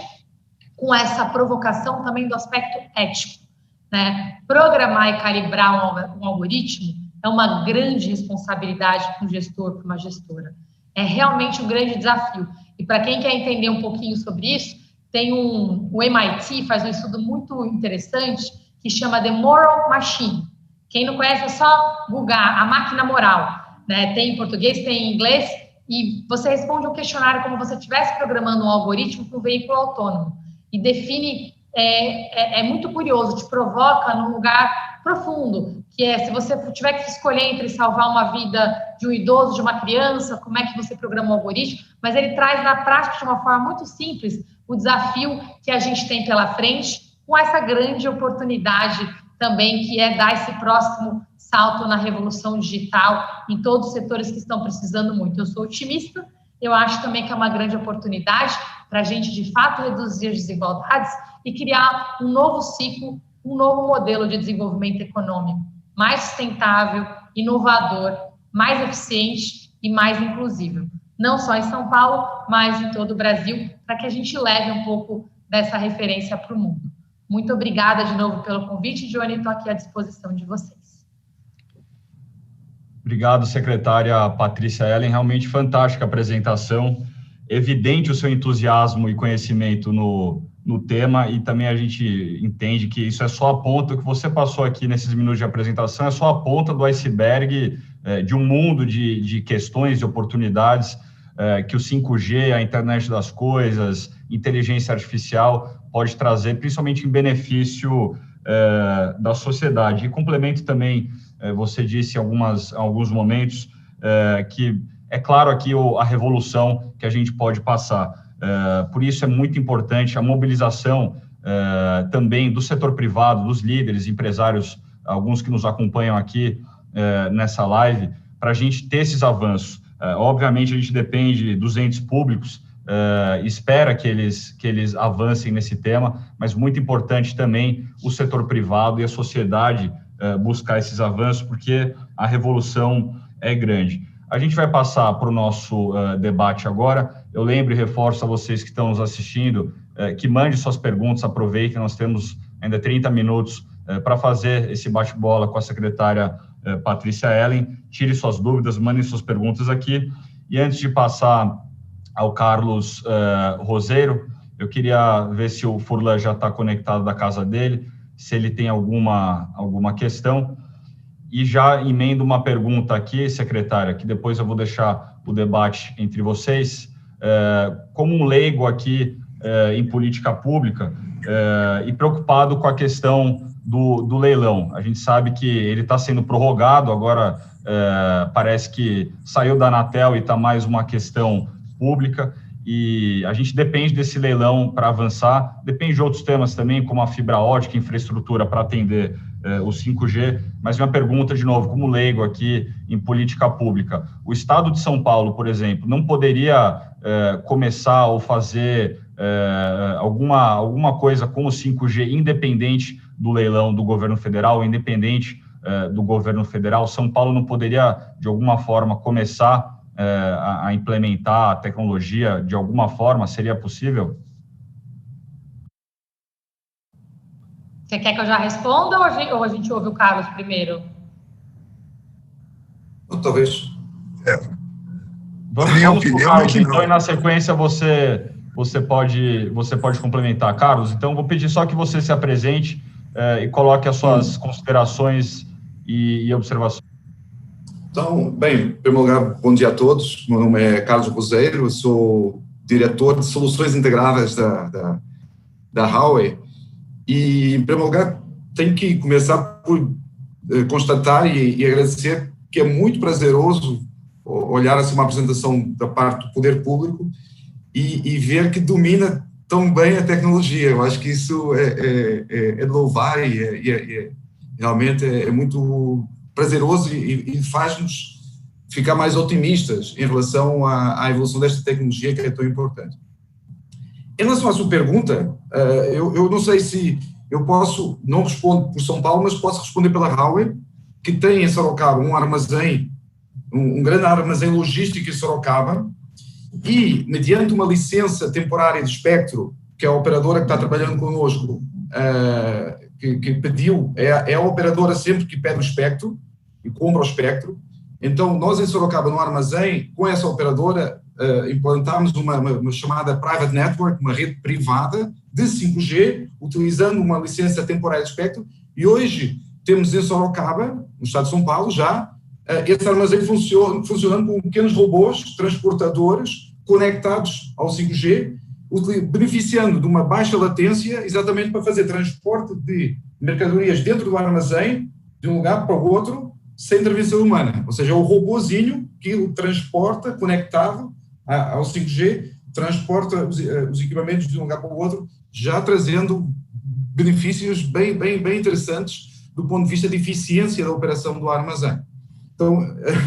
com essa provocação também do aspecto ético, né? Programar e calibrar um algoritmo é uma grande responsabilidade para um gestor, para uma gestora. É realmente um grande desafio. E para quem quer entender um pouquinho sobre isso, tem o MIT faz um estudo muito interessante que chama The Moral Machine. Quem não conhece é só googar a máquina moral, né? Tem em português, tem em inglês, e você responde um questionário como se você estivesse programando um algoritmo para um veículo autônomo. E define, é muito curioso, te provoca num lugar profundo, que é se você tiver que escolher entre salvar uma vida de um idoso, de uma criança, como é que você programa um algoritmo, mas ele traz na prática de uma forma muito simples o desafio que a gente tem pela frente, com essa grande oportunidade também, que é dar esse próximo salto na revolução digital em todos os setores que estão precisando muito. Eu sou otimista, eu acho também que é uma grande oportunidade para a gente, de fato, reduzir as desigualdades e criar um novo ciclo, um novo modelo de desenvolvimento econômico mais sustentável, inovador, mais eficiente e mais inclusivo. Não só em São Paulo, mas em todo o Brasil, para que a gente leve um pouco dessa referência para o mundo. Muito obrigada de novo pelo convite, Johnny, estou aqui à disposição de vocês. Obrigado, secretária Patrícia Ellen, realmente fantástica apresentação, evidente o seu entusiasmo e conhecimento no tema, e também a gente entende que isso é só a ponta, o que você passou aqui nesses minutos de apresentação é só a ponta do iceberg de um mundo de questões e oportunidades que o 5G, a internet das coisas, inteligência artificial pode trazer, principalmente em benefício da sociedade. E complemento também, você disse em alguns momentos, que é claro aqui a revolução que a gente pode passar. Por isso é muito importante a mobilização também do setor privado, dos líderes, empresários, alguns que nos acompanham aqui nessa live, para a gente ter esses avanços. Obviamente, a gente depende dos entes públicos, espera que eles avancem nesse tema, mas muito importante também o setor privado e a sociedade buscar esses avanços, porque a revolução é grande. A gente vai passar para o nosso debate agora. Eu lembro e reforço a vocês que estão nos assistindo que mandem suas perguntas, aproveitem, nós temos ainda 30 minutos para fazer esse bate-bola com a secretária Patrícia Ellen. Tire suas dúvidas, mandem suas perguntas aqui. E antes de passar ao Carlos Roseiro, eu queria ver se o Furlan já está conectado da casa dele, se ele tem alguma questão. E já emendo uma pergunta aqui, secretária, que depois eu vou deixar o debate entre vocês. Como um leigo aqui em política pública e preocupado com a questão do leilão. A gente sabe que ele está sendo prorrogado, agora parece que saiu da Anatel e está mais uma questão pública, e a gente depende desse leilão para avançar, depende de outros temas também, como a fibra ótica, infraestrutura para atender o 5G, mas minha pergunta, de novo, como leigo aqui em política pública, o Estado de São Paulo, por exemplo, não poderia começar ou fazer alguma coisa com o 5G independente do leilão do governo federal, independente do governo federal? São Paulo não poderia, de alguma forma, começar a implementar a tecnologia de alguma forma? Seria possível? Você quer que eu já responda ou a gente ouve o Carlos primeiro? Talvez. Vamos com o Carlos, então, e na sequência você pode complementar. Carlos, então vou pedir só que você se apresente e coloque as suas considerações e observações. Então, bem, em primeiro lugar, bom dia a todos. Meu nome é Carlos Roseiro, sou diretor de soluções integradas da Huawei. E, em primeiro lugar, tenho que começar por constatar e agradecer que é muito prazeroso olhar assim, uma apresentação da parte do poder público e ver que domina tão bem a tecnologia. Eu acho que isso é de louvar e realmente é muito prazeroso e faz-nos ficar mais otimistas em relação à evolução desta tecnologia que é tão importante. Em relação à sua pergunta, eu não sei se eu posso, não respondo por São Paulo, mas posso responder pela Huawei, que tem em Sorocaba um armazém, um grande armazém logístico em Sorocaba, e mediante uma licença temporária de espectro, que é a operadora que está trabalhando connosco, que pediu, é a operadora sempre que pede o espectro e compra o espectro. Então, nós em Sorocaba, no armazém, com essa operadora, implantámos uma chamada Private Network, uma rede privada de 5G, utilizando uma licença temporária de espectro, e hoje temos em Sorocaba, no estado de São Paulo, já esse armazém funcionando com pequenos robôs transportadores conectados ao 5G, beneficiando de uma baixa latência, exatamente para fazer transporte de mercadorias dentro do armazém, de um lugar para o outro, sem intervenção humana. Ou seja, é o robôzinho que o transporta, conectado ao 5G, transporta os equipamentos de um lugar para o outro, já trazendo benefícios bem interessantes do ponto de vista de eficiência da operação do armazém. Então,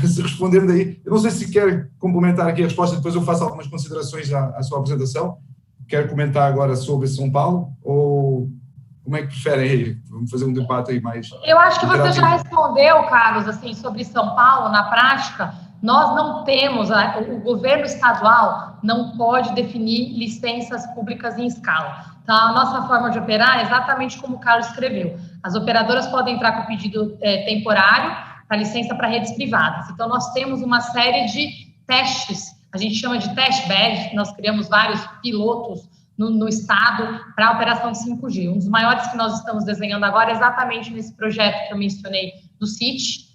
se respondendo aí, eu não sei se quer complementar aqui a resposta, depois eu faço algumas considerações à sua apresentação. Quer comentar agora sobre São Paulo, ou como é que preferem aí? Vamos fazer um debate aí mais... Eu acho que você já respondeu, Carlos, assim, sobre São Paulo, na prática. Nós não temos, o governo estadual não pode definir licenças públicas em escala. Então, a nossa forma de operar é exatamente como o Carlos escreveu. As operadoras podem entrar com pedido temporário para licença para redes privadas. Então, nós temos uma série de testes, a gente chama de test bed, nós criamos vários pilotos no estado para a operação de 5G. Um dos maiores que nós estamos desenhando agora é exatamente nesse projeto que eu mencionei do CIT,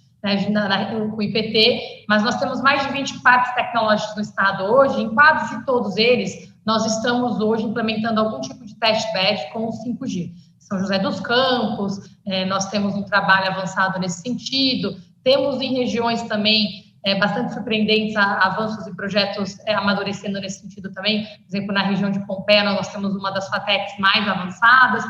com o IPT, mas nós temos mais de 20 parques tecnológicos no estado hoje, em quase todos eles, nós estamos hoje implementando algum tipo de test bed com o 5G. São José dos Campos, nós temos um trabalho avançado nesse sentido, temos em regiões também bastante surpreendentes, avanços e projetos amadurecendo nesse sentido também. Por exemplo, na região de Pompeia, nós temos uma das FATECs mais avançadas,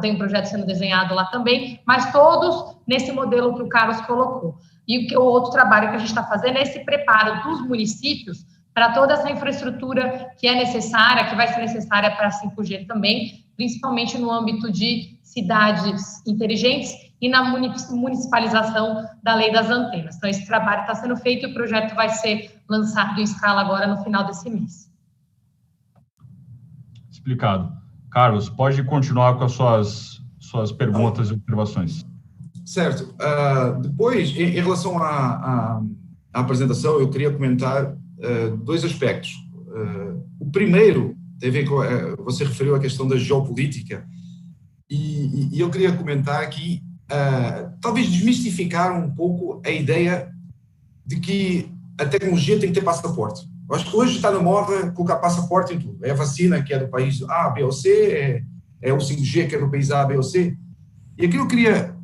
tem um projeto sendo desenhado lá também, mas todos nesse modelo que o Carlos colocou. E o outro trabalho que a gente está fazendo é esse preparo dos municípios para toda essa infraestrutura que é necessária, que vai ser necessária para a 5G também, principalmente no âmbito de cidades inteligentes e na municipalização da lei das antenas. Então, esse trabalho está sendo feito e o projeto vai ser lançado em escala agora no final desse mês. Explicado. Carlos, pode continuar com as suas perguntas e observações. Certo. Depois, em relação à apresentação, eu queria comentar dois aspectos. O primeiro tem a ver com, você referiu a questão da geopolítica, e eu queria comentar aqui, talvez desmistificar um pouco a ideia de que a tecnologia tem que ter passaporte. Eu acho que hoje está na moda colocar passaporte em tudo. É a vacina que é do país A, B ou C, é o 5G que é do país A, B ou C. E aqui eu queria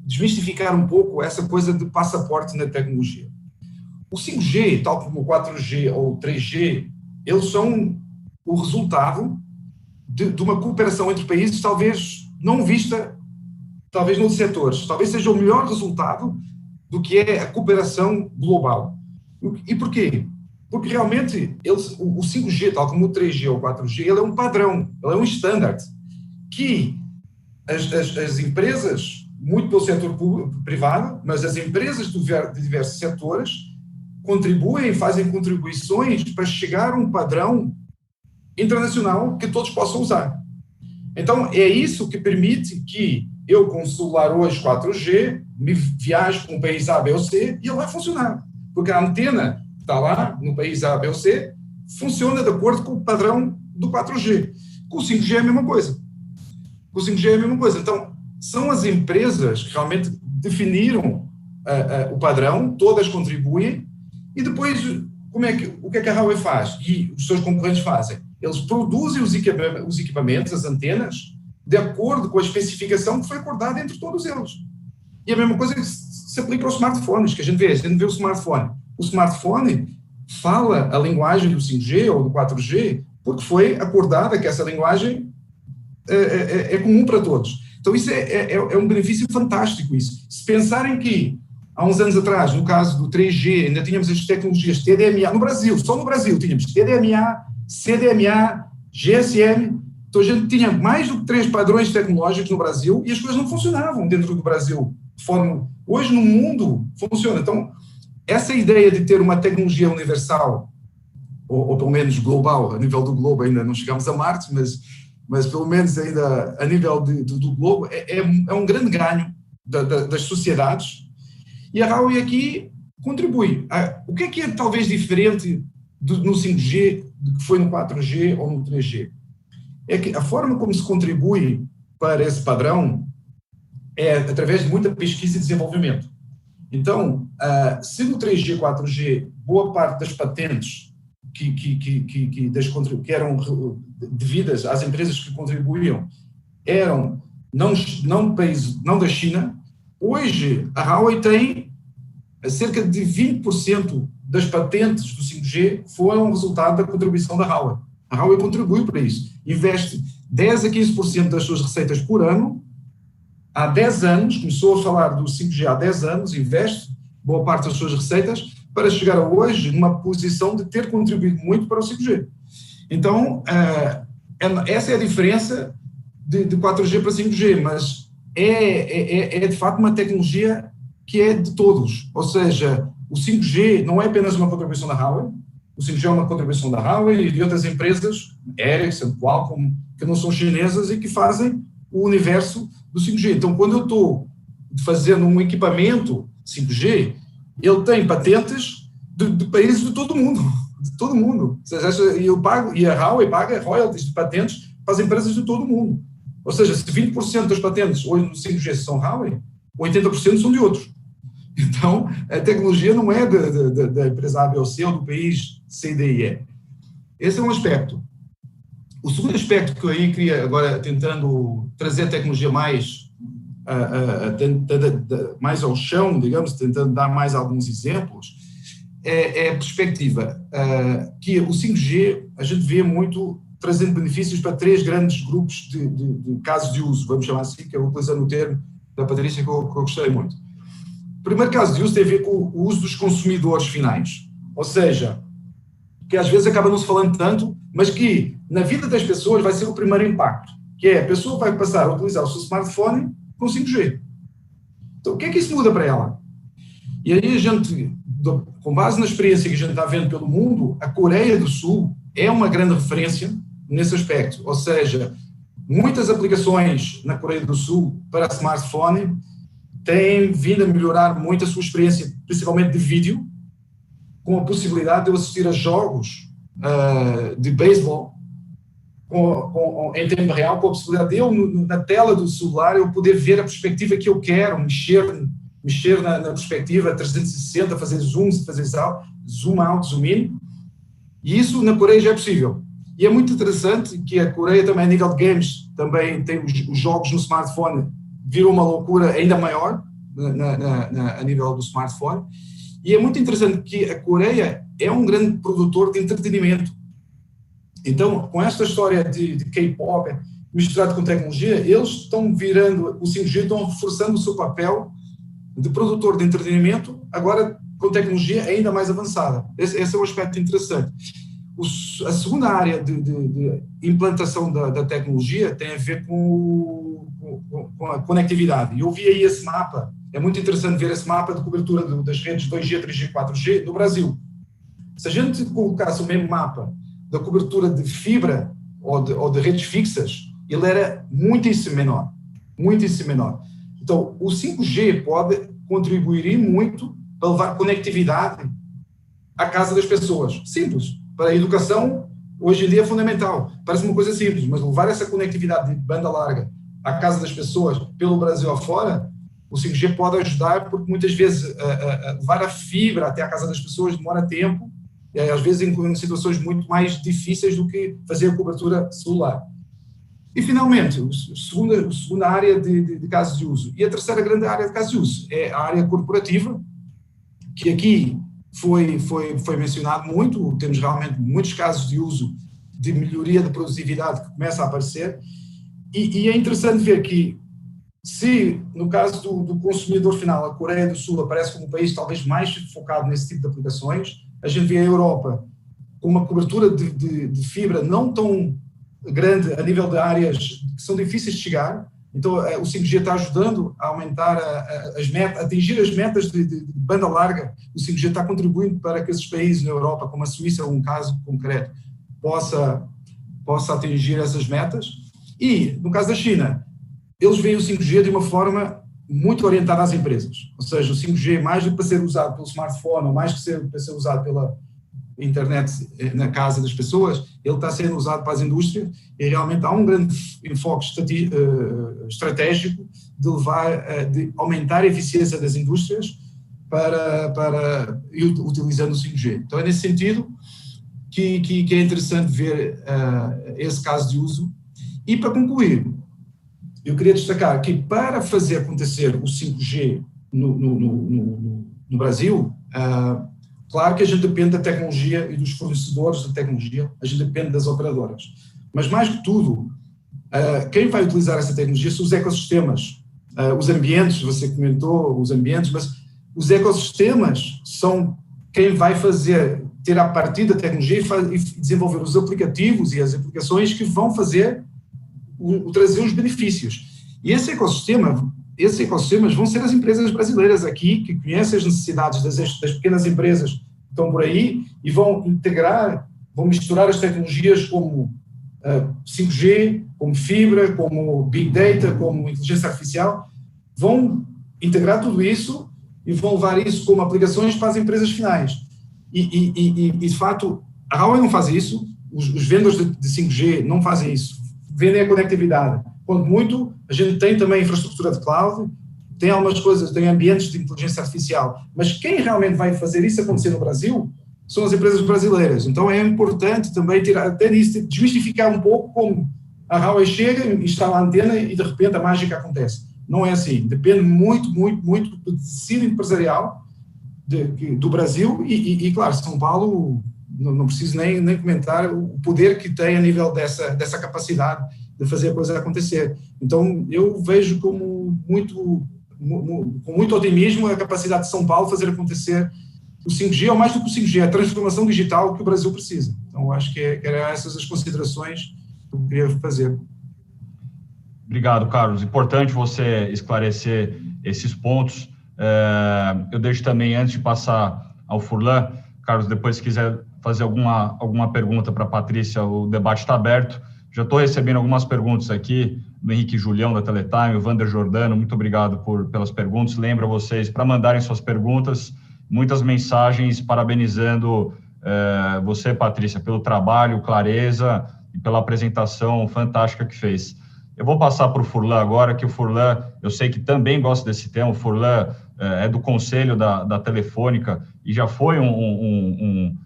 desmistificar um pouco essa coisa de passaporte na tecnologia. O 5G, tal como o 4G ou o 3G, eles são o resultado de uma cooperação entre países, talvez não vista, talvez noutros setores, talvez seja o melhor resultado do que é a cooperação global. E porquê? Porque realmente o 5G, tal como o 3G ou o 4G, ele é um padrão, ele é um standard, que as empresas, muito pelo setor privado, mas as empresas de diversos setores, fazem contribuições para chegar a um padrão internacional que todos possam usar. Então, é isso que permite que eu, com o celular hoje 4G, me viaje para um país A, B ou C e ele vai funcionar. Porque a antena que está lá, no país A, B ou C, funciona de acordo com o padrão do 4G. Com o 5G é a mesma coisa. Então, são as empresas que realmente definiram o padrão, todas contribuem, e depois, o que é que a Huawei faz? E os seus concorrentes fazem? Eles produzem os equipamentos, as antenas, de acordo com a especificação que foi acordada entre todos eles. E a mesma coisa que se aplica aos smartphones, que a gente vê o smartphone. O smartphone fala a linguagem do 5G ou do 4G, porque foi acordada que essa linguagem é comum para todos. Então, isso é um benefício fantástico, isso. Se pensarem que, há uns anos atrás, no caso do 3G, ainda tínhamos as tecnologias TDMA, no Brasil, só no Brasil, tínhamos TDMA, CDMA, GSM, então a gente tinha mais do que 3 padrões tecnológicos no Brasil e as coisas não funcionavam dentro do Brasil. Hoje, no mundo, funciona. Então, essa ideia de ter uma tecnologia universal, ou pelo menos global, a nível do globo ainda não chegamos a Marte, mas pelo menos ainda a nível do globo, é um grande ganho das sociedades, e a Huawei aqui contribui. O que é talvez diferente no 5G do que foi no 4G ou no 3G? É que a forma como se contribui para esse padrão é através de muita pesquisa e desenvolvimento. Então, se no 3G e 4G, boa parte das patentes que eram devidas às empresas que contribuíam eram não da China, hoje a Huawei tem cerca de 20% das patentes do 5G foram resultado da contribuição da Huawei. A Huawei contribui para isso. Investe 10 a 15% das suas receitas por ano. Há 10 anos, começou a falar do 5G há 10 anos, investe boa parte das suas receitas para chegar a hoje numa posição de ter contribuído muito para o 5G. Então, essa é a diferença de 4G para 5G, mas é de facto uma tecnologia que é de todos. Ou seja, o 5G não é apenas uma contribuição da Huawei, o 5G é uma contribuição da Huawei e de outras empresas, Ericsson, Qualcomm, que não são chinesas e que fazem o universo do 5G. Então, quando eu estou fazendo um equipamento 5G, ele tem patentes de países de todo mundo. De todo mundo. E a Huawei paga royalties de patentes para as empresas de todo mundo. Ou seja, se 20% das patentes hoje no 5G são Huawei, 80% são de outros. Então, a tecnologia não é da empresa A, B ou C ou do país C, D e E. Esse é um aspecto. O segundo aspecto que eu aí queria, agora tentando trazer a tecnologia mais mais ao chão, digamos, tentando dar mais alguns exemplos, é a perspectiva que o 5G, a gente vê muito trazendo benefícios para 3 grandes grupos de casos de uso, vamos chamar assim, que é utilizando o termo da Patrícia que eu gostei muito. O primeiro caso de uso tem a ver com o uso dos consumidores finais, ou seja, que às vezes acaba não se falando tanto, mas que na vida das pessoas vai ser o primeiro impacto, que é a pessoa vai passar a utilizar o seu smartphone com 5G. Então, o que é que isso muda para ela? E aí a gente, com base na experiência que a gente está vendo pelo mundo, a Coreia do Sul é uma grande referência nesse aspecto, ou seja, muitas aplicações na Coreia do Sul para smartphone têm vindo a melhorar muito a sua experiência, principalmente de vídeo, com a possibilidade de eu assistir a jogos de beisebol em tempo real, com a possibilidade de eu, na tela do celular, eu poder ver a perspectiva que eu quero, mexer na perspectiva 360, fazer zoom, fazer zoom out, zoom in, e isso na Coreia já é possível. E é muito interessante que a Coreia também, a nível de games, também tem os jogos no smartphone, virou uma loucura ainda maior a nível do smartphone. E é muito interessante que a Coreia é um grande produtor de entretenimento. Então, com esta história de K-pop misturado com tecnologia, eles estão virando o 5G, estão reforçando o seu papel de produtor de entretenimento, agora com tecnologia ainda mais avançada. Esse é um aspecto interessante. A segunda área de implantação da tecnologia tem a ver com a conectividade. Eu vi aí esse mapa, é muito interessante ver esse mapa de cobertura das redes 2G, 3G, 4G no Brasil. Se a gente colocasse o mesmo mapa da cobertura de fibra ou de redes fixas, ele era muitíssimo menor. Muitíssimo menor. Então, o 5G pode contribuir muito para levar conectividade à casa das pessoas. Simples. Para a educação, hoje em dia é fundamental. Parece uma coisa simples, mas levar essa conectividade de banda larga à casa das pessoas, pelo Brasil afora, o 5G pode ajudar, porque muitas vezes levar a fibra até à casa das pessoas demora tempo, e às vezes em situações muito mais difíceis do que fazer a cobertura celular. E, finalmente, a segunda área de casos de uso. E a terceira grande área de casos de uso é a área corporativa, que aqui foi mencionado muito, temos realmente muitos casos de uso de melhoria da produtividade que começa a aparecer, e é interessante ver que, se no caso do consumidor final, a Coreia do Sul aparece como um país talvez mais focado nesse tipo de aplicações, a gente vê a Europa com uma cobertura de fibra não tão grande a nível de áreas que são difíceis de chegar. Então o 5G está ajudando a aumentar as metas, a atingir as metas de banda larga. O 5G está contribuindo para que esses países na Europa, como a Suíça, um caso concreto, possa atingir essas metas. E no caso da China, eles veem o 5G de uma forma muito orientada às empresas. Ou seja, o 5G, mais do que para ser usado pelo smartphone, ou mais que para ser usado pela internet na casa das pessoas, ele está sendo usado para as indústrias, e realmente há um grande enfoque estratégico de aumentar a eficiência das indústrias utilizando o 5G. Então é nesse sentido que é interessante ver esse caso de uso. E para concluir, eu queria destacar que para fazer acontecer o 5G no Brasil, claro que a gente depende da tecnologia e dos fornecedores de tecnologia, a gente depende das operadoras. Mas, mais que tudo, quem vai utilizar essa tecnologia são os ecossistemas, os ambientes, você comentou os ambientes, mas os ecossistemas são quem vai ter a partir da tecnologia e desenvolver os aplicativos e as aplicações que vão trazer os benefícios. E esses ecossistemas vão ser as empresas brasileiras aqui, que conhecem as necessidades das pequenas empresas que estão por aí e vão misturar as tecnologias como 5G, como fibra, como Big Data, como inteligência artificial, vão integrar tudo isso e vão levar isso como aplicações para as empresas finais. E de fato, a Huawei não faz isso, os vendedores de 5G não fazem isso, vendem a conectividade. Quando muito, a gente tem também infraestrutura de cloud, tem algumas coisas, tem ambientes de inteligência artificial, mas quem realmente vai fazer isso acontecer no Brasil são as empresas brasileiras. Então é importante também desmistificar um pouco como a Huawei chega, instala a antena e de repente a mágica acontece. Não é assim. Depende muito do tecido empresarial do Brasil e, claro, São Paulo, não preciso nem comentar o poder que tem a nível dessa capacidade de fazer a coisa acontecer. Então, eu vejo com muito otimismo a capacidade de São Paulo fazer acontecer o 5G, ou mais do que o 5G, a transformação digital que o Brasil precisa. Então, acho que eram essas as considerações que eu queria fazer. Obrigado, Carlos. Importante você esclarecer esses pontos. Eu deixo também, antes de passar ao Furlan, Carlos, depois se quiser fazer alguma pergunta para a Patrícia, o debate está aberto. Já estou recebendo algumas perguntas aqui, do Henrique Julião, da Teletime, o Wander Jordano, muito obrigado pelas perguntas. Lembro a vocês para mandarem suas perguntas, muitas mensagens parabenizando você, Patrícia, pelo trabalho, clareza e pela apresentação fantástica que fez. Eu vou passar para o Furlan agora, que o Furlan, eu sei que também gosta desse tema, o Furlan é do conselho da Telefônica e já foi um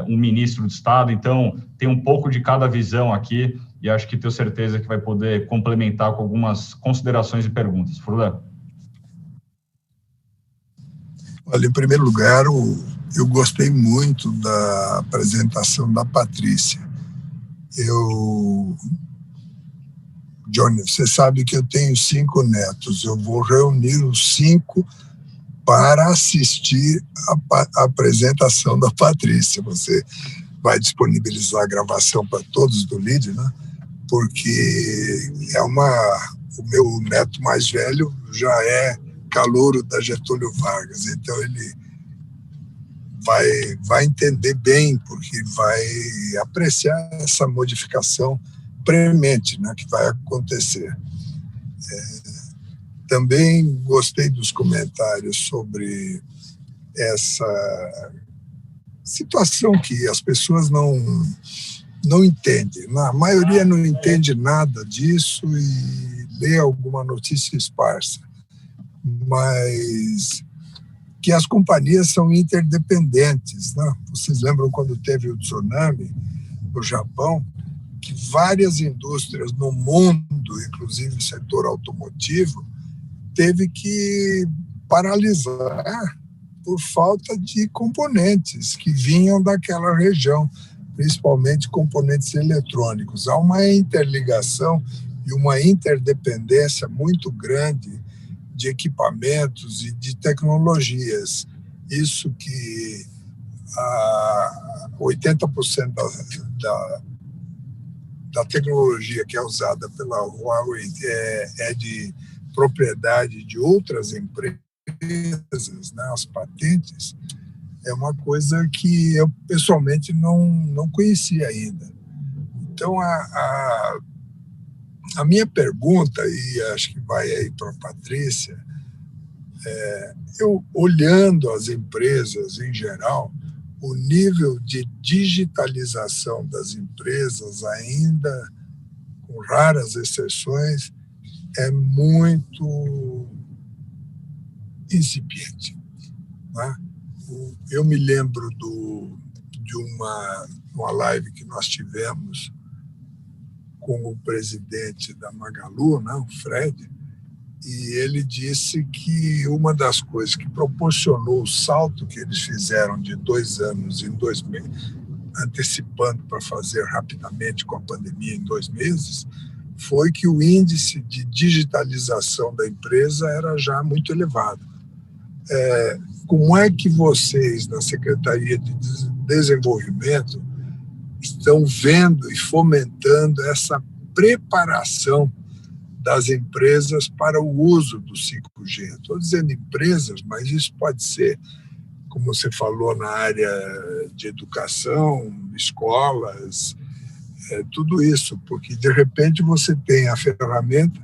ministro de Estado, então tem um pouco de cada visão aqui e acho que tenho certeza que vai poder complementar com algumas considerações e perguntas. Furlan. Olha, em primeiro lugar, eu gostei muito da apresentação da Patrícia. Johnny, você sabe que eu tenho 5 netos, eu vou reunir os 5 para assistir a apresentação da Patrícia. Você vai disponibilizar a gravação para todos do LEAD, né? Porque o meu neto mais velho já é calouro da Getúlio Vargas, então ele vai entender bem, porque vai apreciar essa modificação premente, né, que vai acontecer. Também gostei dos comentários sobre essa situação que as pessoas não entendem. A maioria não entende nada disso e lê alguma notícia esparsa. Mas que as companhias são interdependentes, né? Vocês lembram quando teve o tsunami no Japão, que várias indústrias no mundo, inclusive o setor automotivo, teve que paralisar por falta de componentes que vinham daquela região, principalmente componentes eletrônicos. Há uma interligação e uma interdependência muito grande de equipamentos e de tecnologias. Isso que 80% da tecnologia que é usada pela Huawei é de propriedade de outras empresas, né, as patentes, é uma coisa que eu pessoalmente não conhecia ainda. Então, a minha pergunta, e acho que vai aí para a Patrícia, eu olhando as empresas em geral, o nível de digitalização das empresas, ainda com raras exceções, é muito incipiente, né? Eu me lembro de uma live que nós tivemos com o presidente da Magalu, né, o Fred, e ele disse que uma das coisas que proporcionou o salto que eles fizeram de 2 anos em 2 meses, antecipando para fazer rapidamente com a pandemia em 2 meses, foi que o índice de digitalização da empresa era já muito elevado. Como é que vocês, na Secretaria de Desenvolvimento, estão vendo e fomentando essa preparação das empresas para o uso do 5G? Estou dizendo empresas, mas isso pode ser, como você falou, na área de educação, escolas, tudo isso, porque de repente você tem a ferramenta,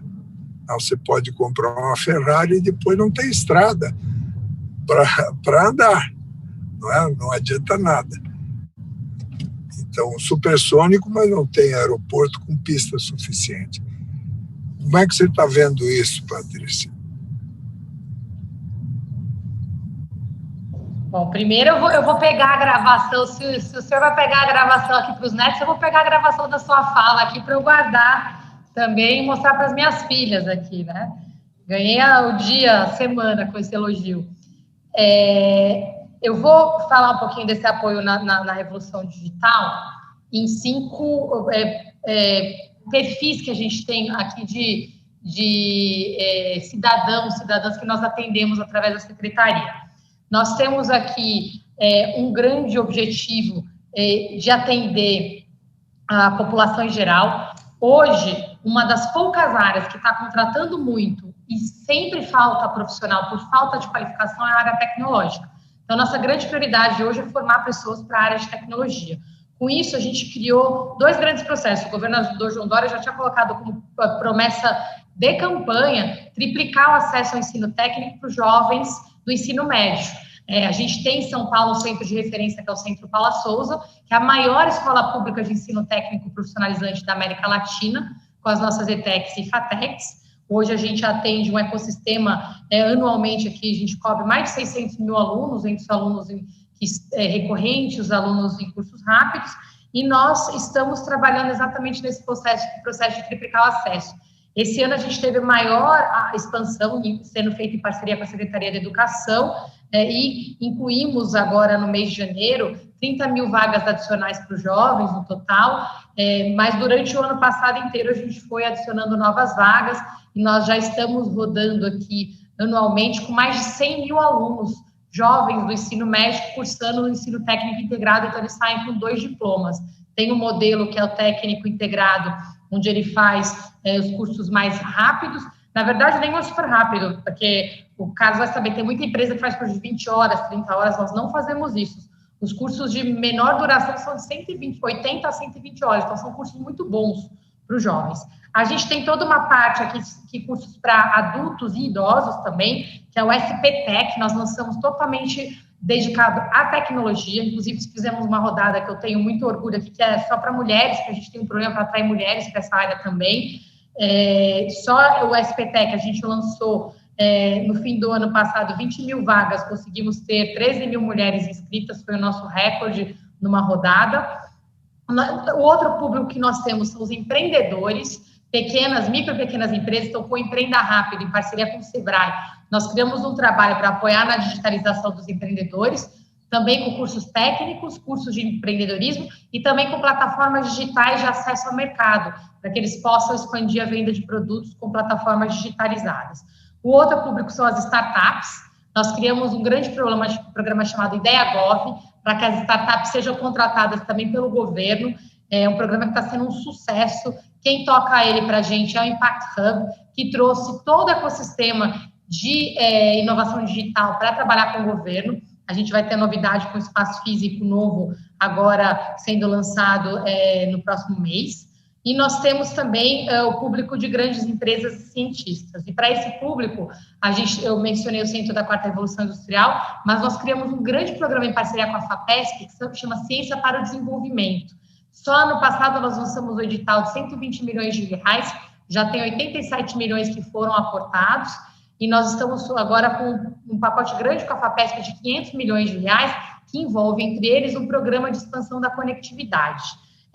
você pode comprar uma Ferrari e depois não tem estrada para andar, não adianta nada. Então, supersônico, mas não tem aeroporto com pista suficiente. Como é que você está vendo isso, Patrícia? Bom, primeiro eu vou pegar a gravação, se o senhor vai pegar a gravação aqui para os netos, eu vou pegar a gravação da sua fala aqui para eu guardar também e mostrar para as minhas filhas aqui, né? Ganhei o dia, a semana com esse elogio. Eu vou falar um pouquinho desse apoio na Revolução Digital em 5 perfis que a gente tem aqui de cidadãs que nós atendemos através da Secretaria. Nós temos aqui um grande objetivo de atender a população em geral. Hoje, uma das poucas áreas que está contratando muito e sempre falta profissional por falta de qualificação é a área tecnológica. Então, nossa grande prioridade hoje é formar pessoas para a área de tecnologia. Com isso, a gente criou 2 grandes processos. O governador João Dória já tinha colocado como promessa de campanha triplicar o acesso ao ensino técnico para os jovens do ensino médio. A gente tem em São Paulo um centro de referência, que é o Centro Paula Souza, que é a maior escola pública de ensino técnico profissionalizante da América Latina, com as nossas ETECs e FATECs. Hoje a gente atende um ecossistema, anualmente aqui a gente cobre mais de 600 mil alunos, entre os alunos recorrentes, os alunos em cursos rápidos, e nós estamos trabalhando exatamente nesse processo de triplicar o acesso. Esse ano a gente teve maior expansão sendo feita em parceria com a Secretaria de Educação, e incluímos agora no mês de janeiro 30 mil vagas adicionais para os jovens no total, mas durante o ano passado inteiro a gente foi adicionando novas vagas e nós já estamos rodando aqui anualmente com mais de 100 mil alunos jovens do ensino médio cursando no ensino técnico integrado, então eles saem com 2 diplomas. Tem um modelo que é o técnico integrado, onde ele faz os cursos mais rápidos. Na verdade, nem é super rápido, porque o Carlos vai saber, tem muita empresa que faz curso de 20 horas, 30 horas, nós não fazemos isso. Os cursos de menor duração são de 80 a 120 horas, então são cursos muito bons para os jovens. A gente tem toda uma parte aqui, que cursos para adultos e idosos também, que é o SPTech, nós lançamos totalmente dedicado à tecnologia, inclusive fizemos uma rodada que eu tenho muito orgulho aqui, que é só para mulheres, que a gente tem um problema para atrair mulheres para essa área também. Só o SPTech a gente lançou no fim do ano passado 20 mil vagas, conseguimos ter 13 mil mulheres inscritas, foi o nosso recorde numa rodada. O outro público que nós temos são os empreendedores, micro e pequenas empresas. Então, com o Empreenda Rápido, em parceria com o Sebrae, nós criamos um trabalho para apoiar na digitalização dos empreendedores, também com cursos técnicos, cursos de empreendedorismo e também com plataformas digitais de acesso ao mercado, para que eles possam expandir a venda de produtos com plataformas digitalizadas. O outro público são as startups. Nós criamos um grande programa chamado IdeaGov, para que as startups sejam contratadas também pelo governo. É um programa que está sendo um sucesso. Quem toca ele para a gente é o Impact Hub, que trouxe todo o ecossistema de inovação digital para trabalhar com o governo. A gente vai ter novidade com o espaço físico novo, agora sendo lançado no próximo mês. E nós temos também o público de grandes empresas e cientistas. E para esse público, eu mencionei o Centro da Quarta Revolução Industrial, mas nós criamos um grande programa em parceria com a FAPESP, que chama Ciência para o Desenvolvimento. Só ano passado nós lançamos o edital de 120 milhões de reais, já tem 87 milhões que foram aportados, e nós estamos agora com um pacote grande com a FAPESP de 500 milhões de reais, que envolve, entre eles, um programa de expansão da conectividade.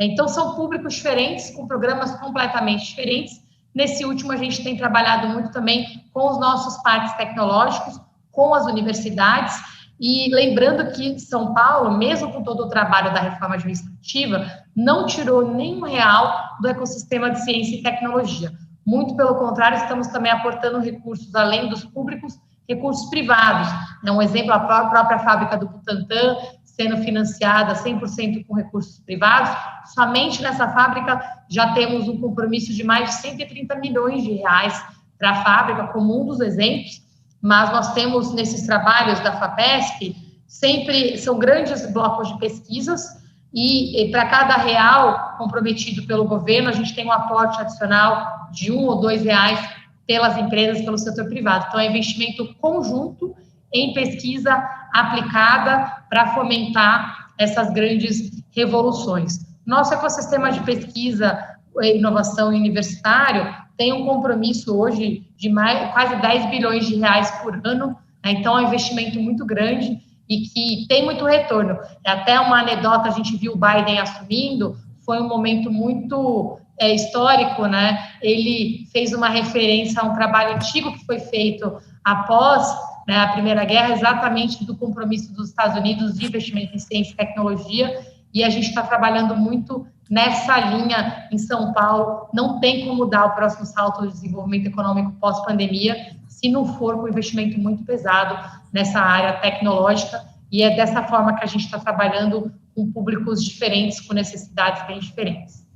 Então, são públicos diferentes, com programas completamente diferentes. Nesse último, a gente tem trabalhado muito também com os nossos parques tecnológicos, com as universidades, e lembrando que São Paulo, mesmo com todo o trabalho da reforma administrativa, não tirou nenhum real do ecossistema de ciência e tecnologia. Muito pelo contrário, estamos também aportando recursos, além dos públicos, recursos privados. Um exemplo, a própria fábrica do Butantan, sendo financiada 100% com recursos privados. Somente nessa fábrica já temos um compromisso de mais de 130 milhões de reais para a fábrica, como um dos exemplos, mas nós temos nesses trabalhos da FAPESP, sempre são grandes blocos de pesquisas, e para cada real comprometido pelo governo, a gente tem um aporte adicional de R$1 ou R$2 pelas empresas, pelo setor privado. Então, é investimento conjunto em pesquisa aplicada para fomentar essas grandes revoluções. Nosso ecossistema de pesquisa e inovação universitário tem um compromisso hoje de quase 10 bilhões de reais por ano, né? Então é um investimento muito grande e que tem muito retorno. Até uma anedota, a gente viu o Biden assumindo, foi um momento muito histórico, né? Ele fez uma referência a um trabalho antigo que foi feito após, né, a Primeira Guerra, exatamente do compromisso dos Estados Unidos de investimento em ciência e tecnologia, e a gente está trabalhando muito nessa linha em São Paulo. Não tem como dar o próximo salto de desenvolvimento econômico pós-pandemia se não for com investimento muito pesado nessa área tecnológica, e é dessa forma que a gente está trabalhando com públicos diferentes, com necessidades bem diferentes.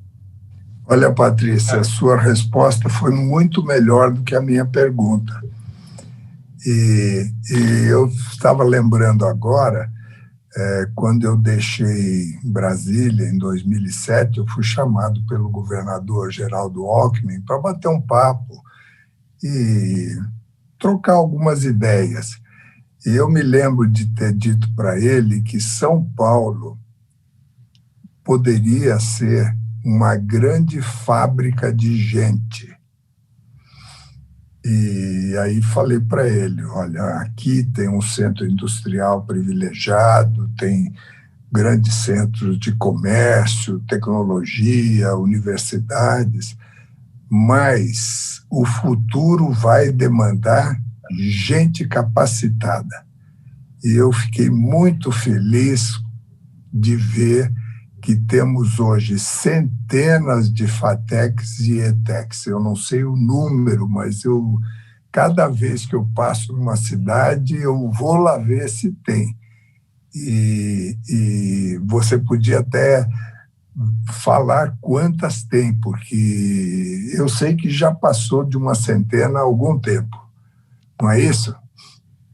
Olha, Patrícia, a sua resposta foi muito melhor do que a minha pergunta. E eu estava lembrando agora, quando eu deixei Brasília, em 2007, eu fui chamado pelo governador Geraldo Alckmin para bater um papo e trocar algumas ideias. E eu me lembro de ter dito para ele que São Paulo poderia ser uma grande fábrica de gente. E aí falei para ele, olha, aqui tem um centro industrial privilegiado, tem grandes centros de comércio, tecnologia, universidades, mas o futuro vai demandar gente capacitada. E eu fiquei muito feliz de ver que temos hoje centenas de FATECs e ETECs. Eu não sei o número, mas cada vez que eu passo numa cidade, eu vou lá ver se tem. E você podia até falar quantas tem, porque eu sei que já passou de uma centena há algum tempo. Não é isso?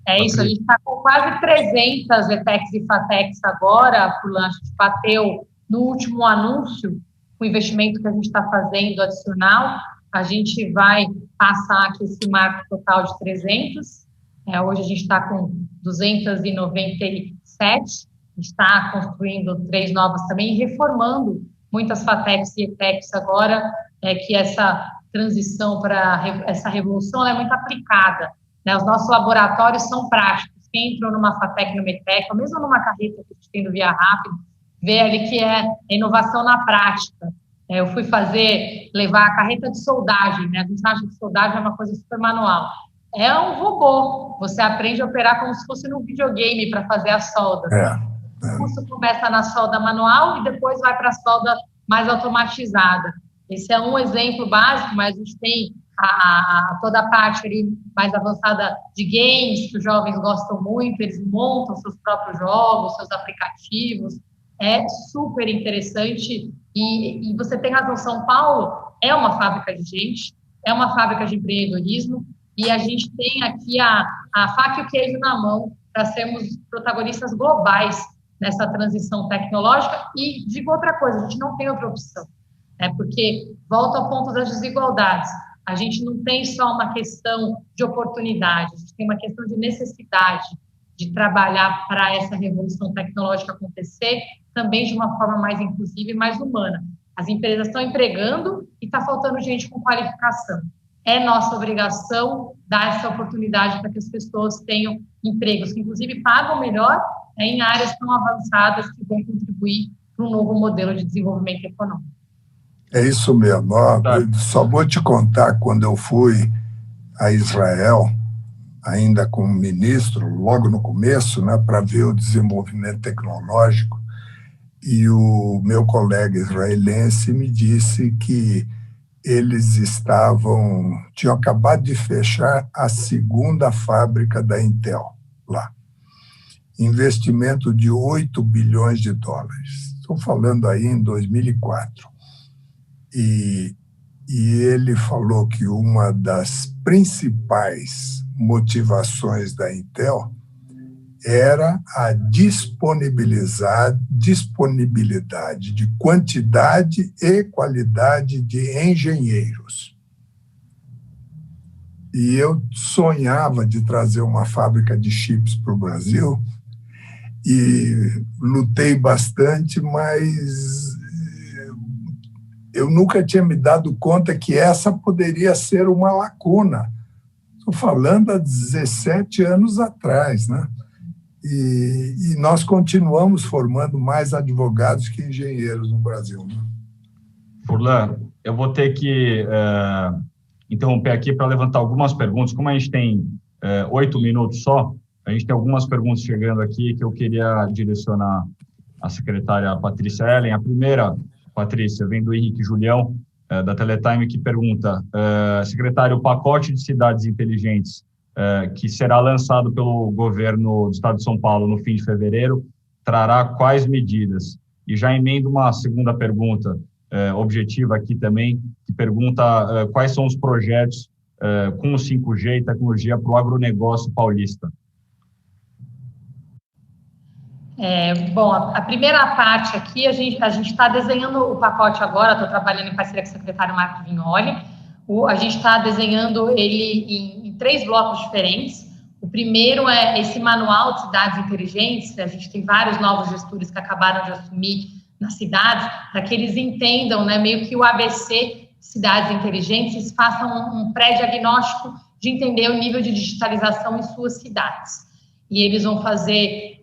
É isso, a gente está com quase 300 ETECs e FATECs agora, Furlan. A gente bateu no último anúncio, o investimento que a gente está fazendo adicional, a gente vai passar aqui esse marco total de 300. Hoje a gente está com 297, a gente está construindo 3 novas também, e reformando muitas FATECs e ETECs agora, que essa transição para essa revolução é muito aplicada. Né? Os nossos laboratórios são práticos. Quem entrou numa FATEC, numa ETEC, ou mesmo numa carreta que a gente tem do Via Rápido, vê ali que é inovação na prática. Eu fui levar a carreta de soldagem, né? A gente acha que soldagem é uma coisa super manual. É um robô, você aprende a operar como se fosse num videogame para fazer a solda. O curso começa na solda manual e depois vai para a solda mais automatizada. Esse é um exemplo básico, mas a gente tem toda a parte ali mais avançada de games, que os jovens gostam muito, eles montam seus próprios jogos, seus aplicativos. É super interessante e você tem razão, São Paulo é uma fábrica de gente, é uma fábrica de empreendedorismo, e a gente tem aqui a faca e o queijo na mão para sermos protagonistas globais nessa transição tecnológica. E digo outra coisa, a gente não tem outra opção, né? Porque volta ao ponto das desigualdades. A gente não tem só uma questão de oportunidade, a gente tem uma questão de necessidade de trabalhar para essa revolução tecnológica acontecer também de uma forma mais inclusiva e mais humana. As empresas estão empregando e está faltando gente com qualificação. É nossa obrigação dar essa oportunidade para que as pessoas tenham empregos que, inclusive, pagam melhor em áreas tão avançadas que vão contribuir para um novo modelo de desenvolvimento econômico. É isso mesmo. Eu só vou te contar, quando eu fui a Israel, ainda como ministro, logo no começo, né, para ver o desenvolvimento tecnológico, e o meu colega israelense me disse que eles tinham acabado de fechar a 2ª fábrica da Intel lá. Investimento de 8 bilhões de dólares. Estou falando aí em 2004. E ele falou que uma das principais motivações da Intel era a disponibilidade de quantidade e qualidade de engenheiros. E eu sonhava de trazer uma fábrica de chips para o Brasil e lutei bastante, mas eu nunca tinha me dado conta que essa poderia ser uma lacuna. Estou falando há 17 anos atrás, né? E nós continuamos formando mais advogados que engenheiros no Brasil. Né? Furlan, eu vou ter que interromper aqui para levantar algumas perguntas. Como a gente tem 8 minutos só, a gente tem algumas perguntas chegando aqui que eu queria direcionar à secretária Patrícia Ellen. A primeira, Patrícia, vem do Henrique Julião, da Teletime, que pergunta, secretário, o pacote de cidades inteligentes que será lançado pelo governo do Estado de São Paulo no fim de fevereiro, trará quais medidas? E já emendo uma segunda pergunta objetiva aqui também, que pergunta quais são os projetos com o 5G e tecnologia para o agronegócio paulista. Bom, a primeira parte aqui, a gente está desenhando o pacote agora, estou trabalhando em parceria com o secretário Marco Vignoli. A gente está desenhando ele em 3 blocos diferentes. O primeiro é esse manual de cidades inteligentes. A gente tem vários novos gestores que acabaram de assumir nas cidades, para que eles entendam, né, meio que o ABC cidades inteligentes, façam um pré-diagnóstico de entender o nível de digitalização em suas cidades. E eles vão fazer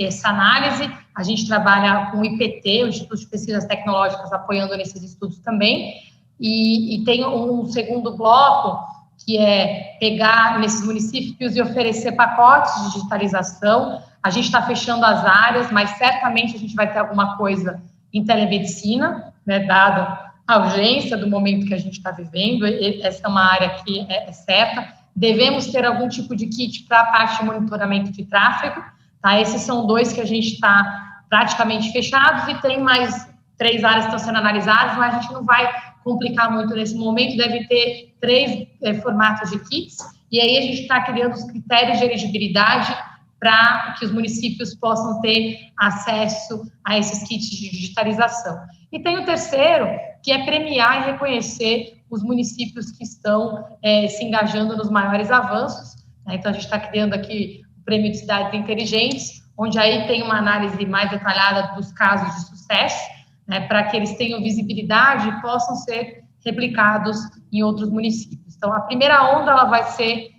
essa análise. A gente trabalha com o IPT, o Instituto de Pesquisas Tecnológicas, apoiando nesses estudos também. E tem um segundo bloco, que é pegar nesses municípios e oferecer pacotes de digitalização. A gente está fechando as áreas, mas certamente a gente vai ter alguma coisa em telemedicina, né, dada a urgência do momento que a gente está vivendo. Essa é uma área que é certa. Devemos ter algum tipo de kit para a parte de monitoramento de tráfego, tá? Esses são 2 que a gente está praticamente fechados, e tem mais 3 áreas que estão sendo analisadas, mas a gente não vai complicar muito nesse momento. Deve ter 3 formatos de kits, e aí a gente está criando os critérios de elegibilidade para que os municípios possam ter acesso a esses kits de digitalização. E tem o terceiro, que é premiar e reconhecer os municípios que estão se engajando nos maiores avanços, né? Então, a gente está criando aqui o Prêmio de Cidades Inteligentes, onde aí tem uma análise mais detalhada dos casos de sucesso, né, para que eles tenham visibilidade e possam ser replicados em outros municípios. Então, a primeira onda ela vai ser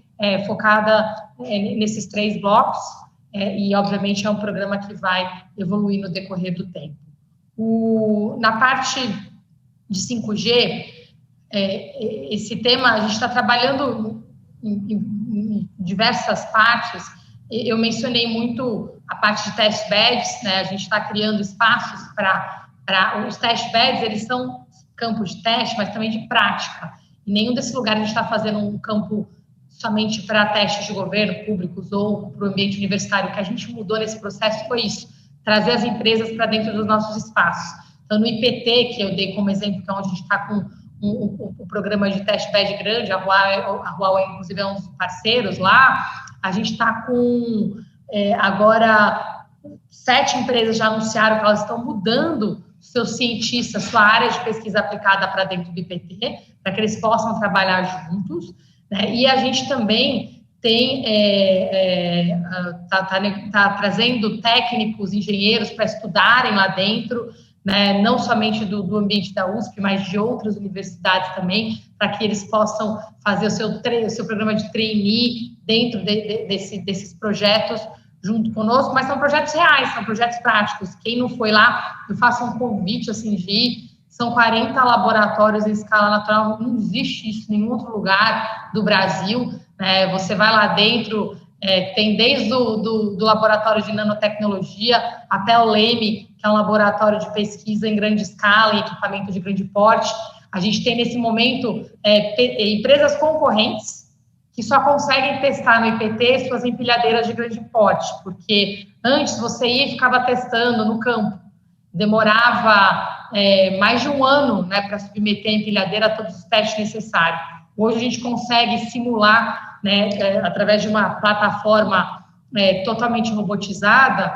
focada nesses 3 blocos, e, obviamente, é um programa que vai evoluir no decorrer do tempo. Na parte de 5G, esse tema, a gente está trabalhando em diversas partes. Eu mencionei muito a parte de test beds, né? A gente está criando espaços para os test beds, eles são campos de teste, mas também de prática. Em nenhum desses lugares a gente está fazendo um campo somente para testes de governo, públicos ou para o ambiente universitário. O que a gente mudou nesse processo foi isso, trazer as empresas para dentro dos nossos espaços. Então, no IPT, que eu dei como exemplo, que é onde a gente está com um programa de teste bed grande, a Huawei, inclusive, é um dos parceiros lá, a gente está com, agora, 7 empresas já anunciaram que elas estão mudando seus cientistas, sua área de pesquisa aplicada para dentro do IPT, para que eles possam trabalhar juntos, né? E a gente também tem, tá trazendo técnicos, engenheiros para estudarem lá dentro, né, não somente do ambiente da USP, mas de outras universidades também, para que eles possam fazer o seu programa de trainee dentro desses projetos junto conosco, mas são projetos reais, são projetos práticos. Quem não foi lá, eu faço um convite assim de ir. São 40 laboratórios em escala natural, não existe isso em nenhum outro lugar do Brasil, né? Você vai lá dentro, tem desde do laboratório de nanotecnologia até o LEME, que é um laboratório de pesquisa em grande escala e equipamento de grande porte. A gente tem, nesse momento, empresas concorrentes que só conseguem testar no IPT suas empilhadeiras de grande porte, porque antes você ia e ficava testando no campo, demorava mais de um ano, né, para submeter a empilhadeira a todos os testes necessários. Hoje a gente consegue simular, né, através de uma plataforma totalmente robotizada,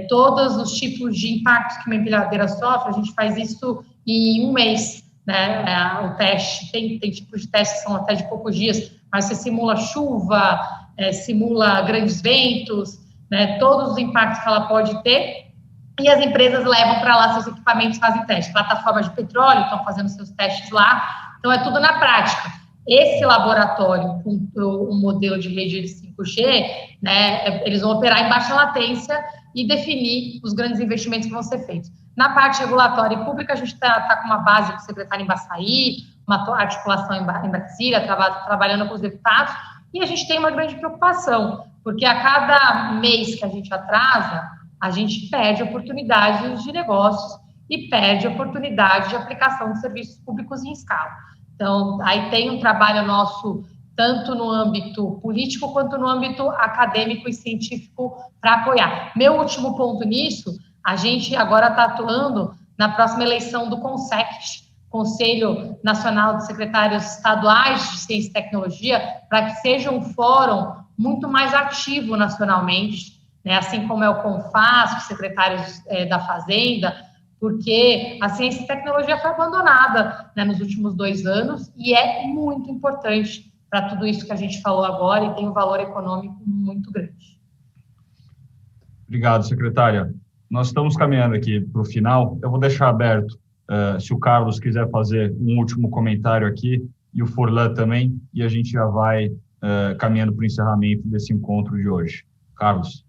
todos os tipos de impactos que uma empilhadeira sofre. A gente faz isso em um mês, né? O teste, tem tipos de testes que são até de poucos dias, mas você simula chuva, simula grandes ventos, né, todos os impactos que ela pode ter, e as empresas levam para lá seus equipamentos, fazem teste. Plataformas de petróleo estão fazendo seus testes lá, então é tudo na prática. Esse laboratório, com o modelo de rede de 5G, né, eles vão operar em baixa latência e definir os grandes investimentos que vão ser feitos. Na parte regulatória e pública, a gente está com uma base do secretário em Baçaí, uma articulação em Brasília, trabalhando com os deputados, e a gente tem uma grande preocupação, porque a cada mês que a gente atrasa, a gente perde oportunidades de negócios e perde oportunidade de aplicação de serviços públicos em escala. Então, aí tem um trabalho nosso, tanto no âmbito político quanto no âmbito acadêmico e científico para apoiar. Meu último ponto nisso, a gente agora está atuando na próxima eleição do CONSECT, Conselho Nacional de Secretários Estaduais de Ciência e Tecnologia, para que seja um fórum muito mais ativo nacionalmente, né, assim como é o CONFAS, os secretários da Fazenda, porque a ciência e tecnologia foi abandonada, né, nos últimos 2 anos, e é muito importante para tudo isso que a gente falou agora e tem um valor econômico muito grande. Obrigado, secretária. Nós estamos caminhando aqui para o final. Eu vou deixar aberto, se o Carlos quiser fazer um último comentário aqui, e o Furlan também, e a gente já vai caminhando para o encerramento desse encontro de hoje. Carlos.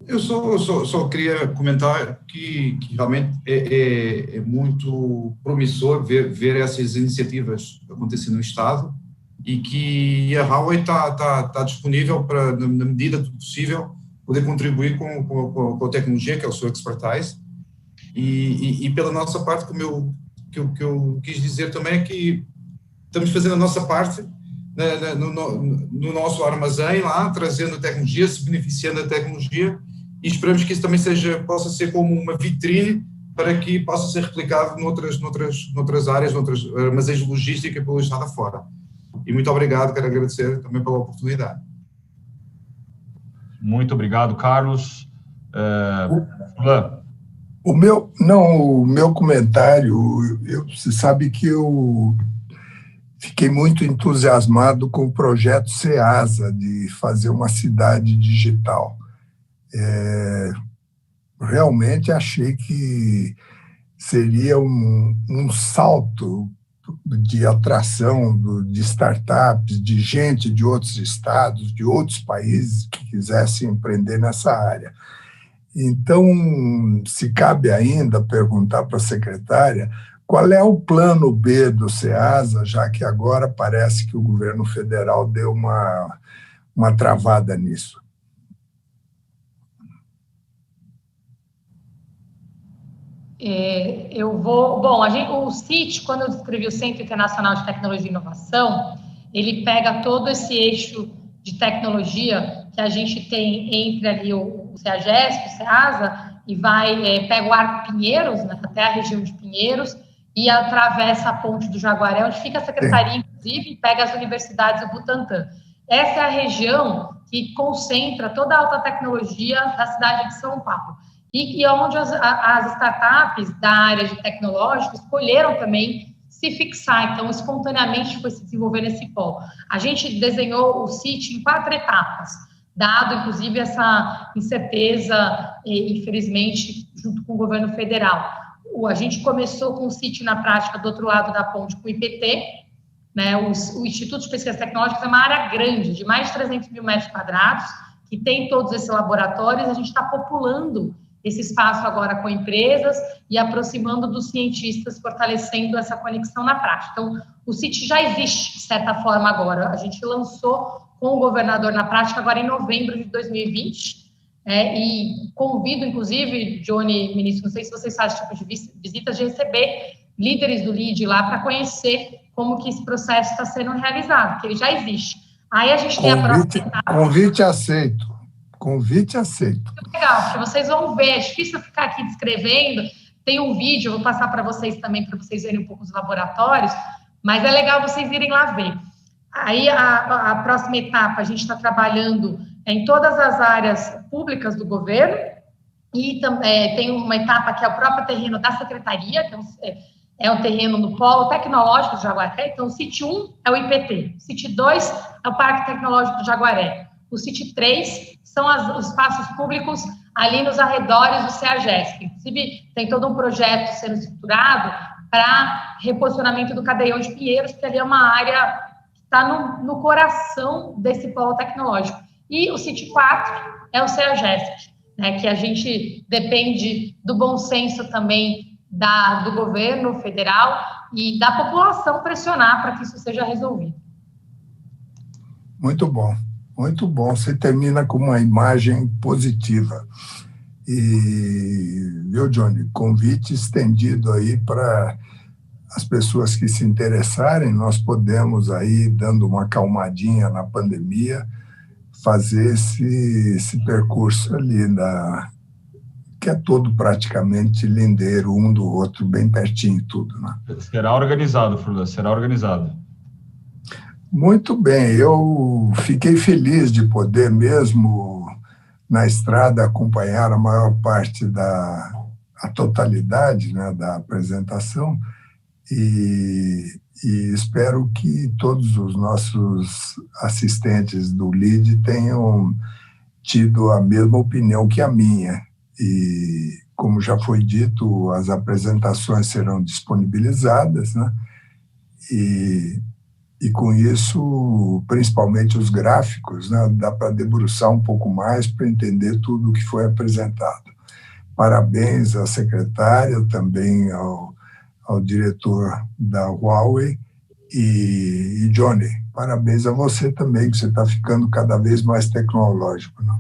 Eu só queria comentar que realmente é muito promissor ver essas iniciativas acontecendo no Estado e que a Huawei está disponível para, na medida do possível, poder contribuir com a tecnologia, que é o seu expertise. E pela nossa parte, que eu quis dizer também é que estamos fazendo a nossa parte no nosso armazém lá, trazendo tecnologia, se beneficiando da tecnologia, e esperamos que isso também possa ser como uma vitrine para que possa ser replicado noutras áreas, noutras armazéns de logística pelo estado afora. E muito obrigado, quero agradecer também pela oportunidade. Muito obrigado, Carlos. O meu comentário, você sabe que eu fiquei muito entusiasmado com o projeto SEASA, de fazer uma cidade digital. Realmente achei que seria um salto de atração de startups, de gente de outros estados, de outros países que quisessem empreender nessa área. Então, se cabe ainda perguntar para a secretária qual é o plano B do SEASA, já que agora parece que o governo federal deu uma travada nisso. O CIT, quando eu descrevi o Centro Internacional de Tecnologia e Inovação, ele pega todo esse eixo de tecnologia que a gente tem entre ali o CEAGESP, o SEASA, e pega o Arco Pinheiros, né, até a região de Pinheiros, e atravessa a ponte do Jaguaré, onde fica a secretaria, inclusive, e pega as universidades do Butantã. Essa é a região que concentra toda a alta tecnologia da cidade de São Paulo. E onde as startups da área de tecnológico escolheram também se fixar, então, espontaneamente foi se desenvolver nesse polo. A gente desenhou o CIT em 4 etapas, dado, inclusive, essa incerteza, infelizmente, junto com o governo federal. A gente começou com o CIT na prática do outro lado da ponte, com o IPT, né, o Instituto de Pesquisas Tecnológicas é uma área grande, de mais de 300 mil metros quadrados, que tem todos esses laboratórios, a gente está populando esse espaço agora com empresas e aproximando dos cientistas, fortalecendo essa conexão na prática. Então, o CIT já existe, de certa forma, agora. A gente lançou com o governador na prática agora em novembro de 2020, e convido, inclusive, Johnny, ministro, não sei se vocês fazem esse tipo de visitas, de receber líderes do LEAD lá para conhecer como que esse processo está sendo realizado, porque ele já existe. Aí a gente tem a próxima... Convite aceito. Convite aceito. Legal, porque vocês vão ver, é difícil eu ficar aqui descrevendo, tem um vídeo, eu vou passar para vocês também, para vocês verem um pouco os laboratórios, mas é legal vocês irem lá ver. Aí, a próxima etapa, a gente está trabalhando em todas as áreas públicas do governo, e também tem uma etapa que é o próprio terreno da secretaria, que é um terreno no polo tecnológico do Jaguaré. Então, o CIT 1 é o IPT, o CIT 2 é o Parque Tecnológico do Jaguaré, o CIT 3 são os espaços públicos ali nos arredores do CEAGESP. Inclusive, tem todo um projeto sendo estruturado para reposicionamento do Cadeião de Pinheiros, que ali é uma área que está no coração desse polo tecnológico. E o CIT 4 é o CEAGESP. né, que a gente depende do bom senso também do governo federal e da população pressionar para que isso seja resolvido. Muito bom, muito bom. Você termina com uma imagem positiva. E, viu, Johnny, convite estendido aí para as pessoas que se interessarem. Nós podemos aí, dando uma calmadinha na pandemia, fazer esse percurso ali, que é todo praticamente lindeiro, um do outro, bem pertinho tudo, né? Será organizado, Furlan, será organizado. Muito bem, eu fiquei feliz de poder mesmo na estrada acompanhar a maior parte a totalidade, né, da apresentação e espero que todos os nossos assistentes do LEAD tenham tido a mesma opinião que a minha. E, como já foi dito, as apresentações serão disponibilizadas, né? E com isso, principalmente os gráficos, né, dá para debruçar um pouco mais para entender tudo o que foi apresentado. Parabéns à secretária, também ao diretor da Huawei e Johnny, parabéns a você também, que você está ficando cada vez mais tecnológico, né?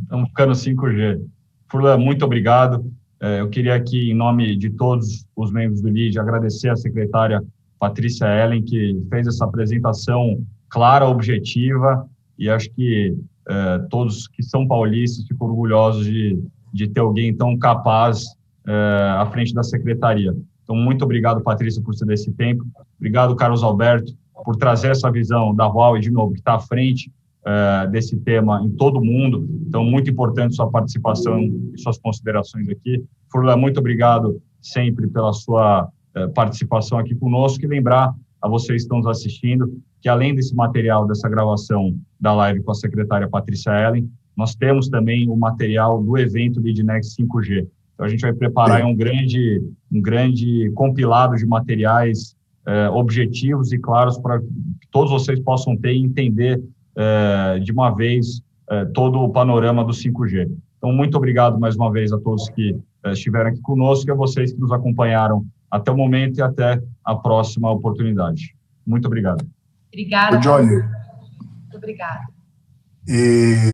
Estamos ficando 5G. Furlan, muito obrigado. Eu queria aqui, em nome de todos os membros do LEAD, agradecer à secretária Patrícia Ellen, que fez essa apresentação clara, objetiva, e acho que todos que são paulistas ficam orgulhosos de ter alguém tão capaz à frente da secretaria. Então, muito obrigado, Patrícia, por ceder esse tempo. Obrigado, Carlos Alberto, por trazer essa visão da Huawei, de novo, que está à frente desse tema em todo o mundo. Então, muito importante sua participação e suas considerações aqui. Furlan, muito obrigado sempre pela sua participação aqui conosco, e lembrar a vocês que estão nos assistindo que, além desse material, dessa gravação da live com a secretária Patrícia Ellen, nós temos também o material do evento LeadNext 5G. Então, a gente vai preparar um grande compilado de materiais objetivos e claros para que todos vocês possam ter e entender de uma vez todo o panorama do 5G. Então, muito obrigado mais uma vez a todos que estiveram aqui conosco e a vocês que nos acompanharam até o momento e até a próxima oportunidade. Muito obrigado. Obrigada. Johnny. Muito obrigada. E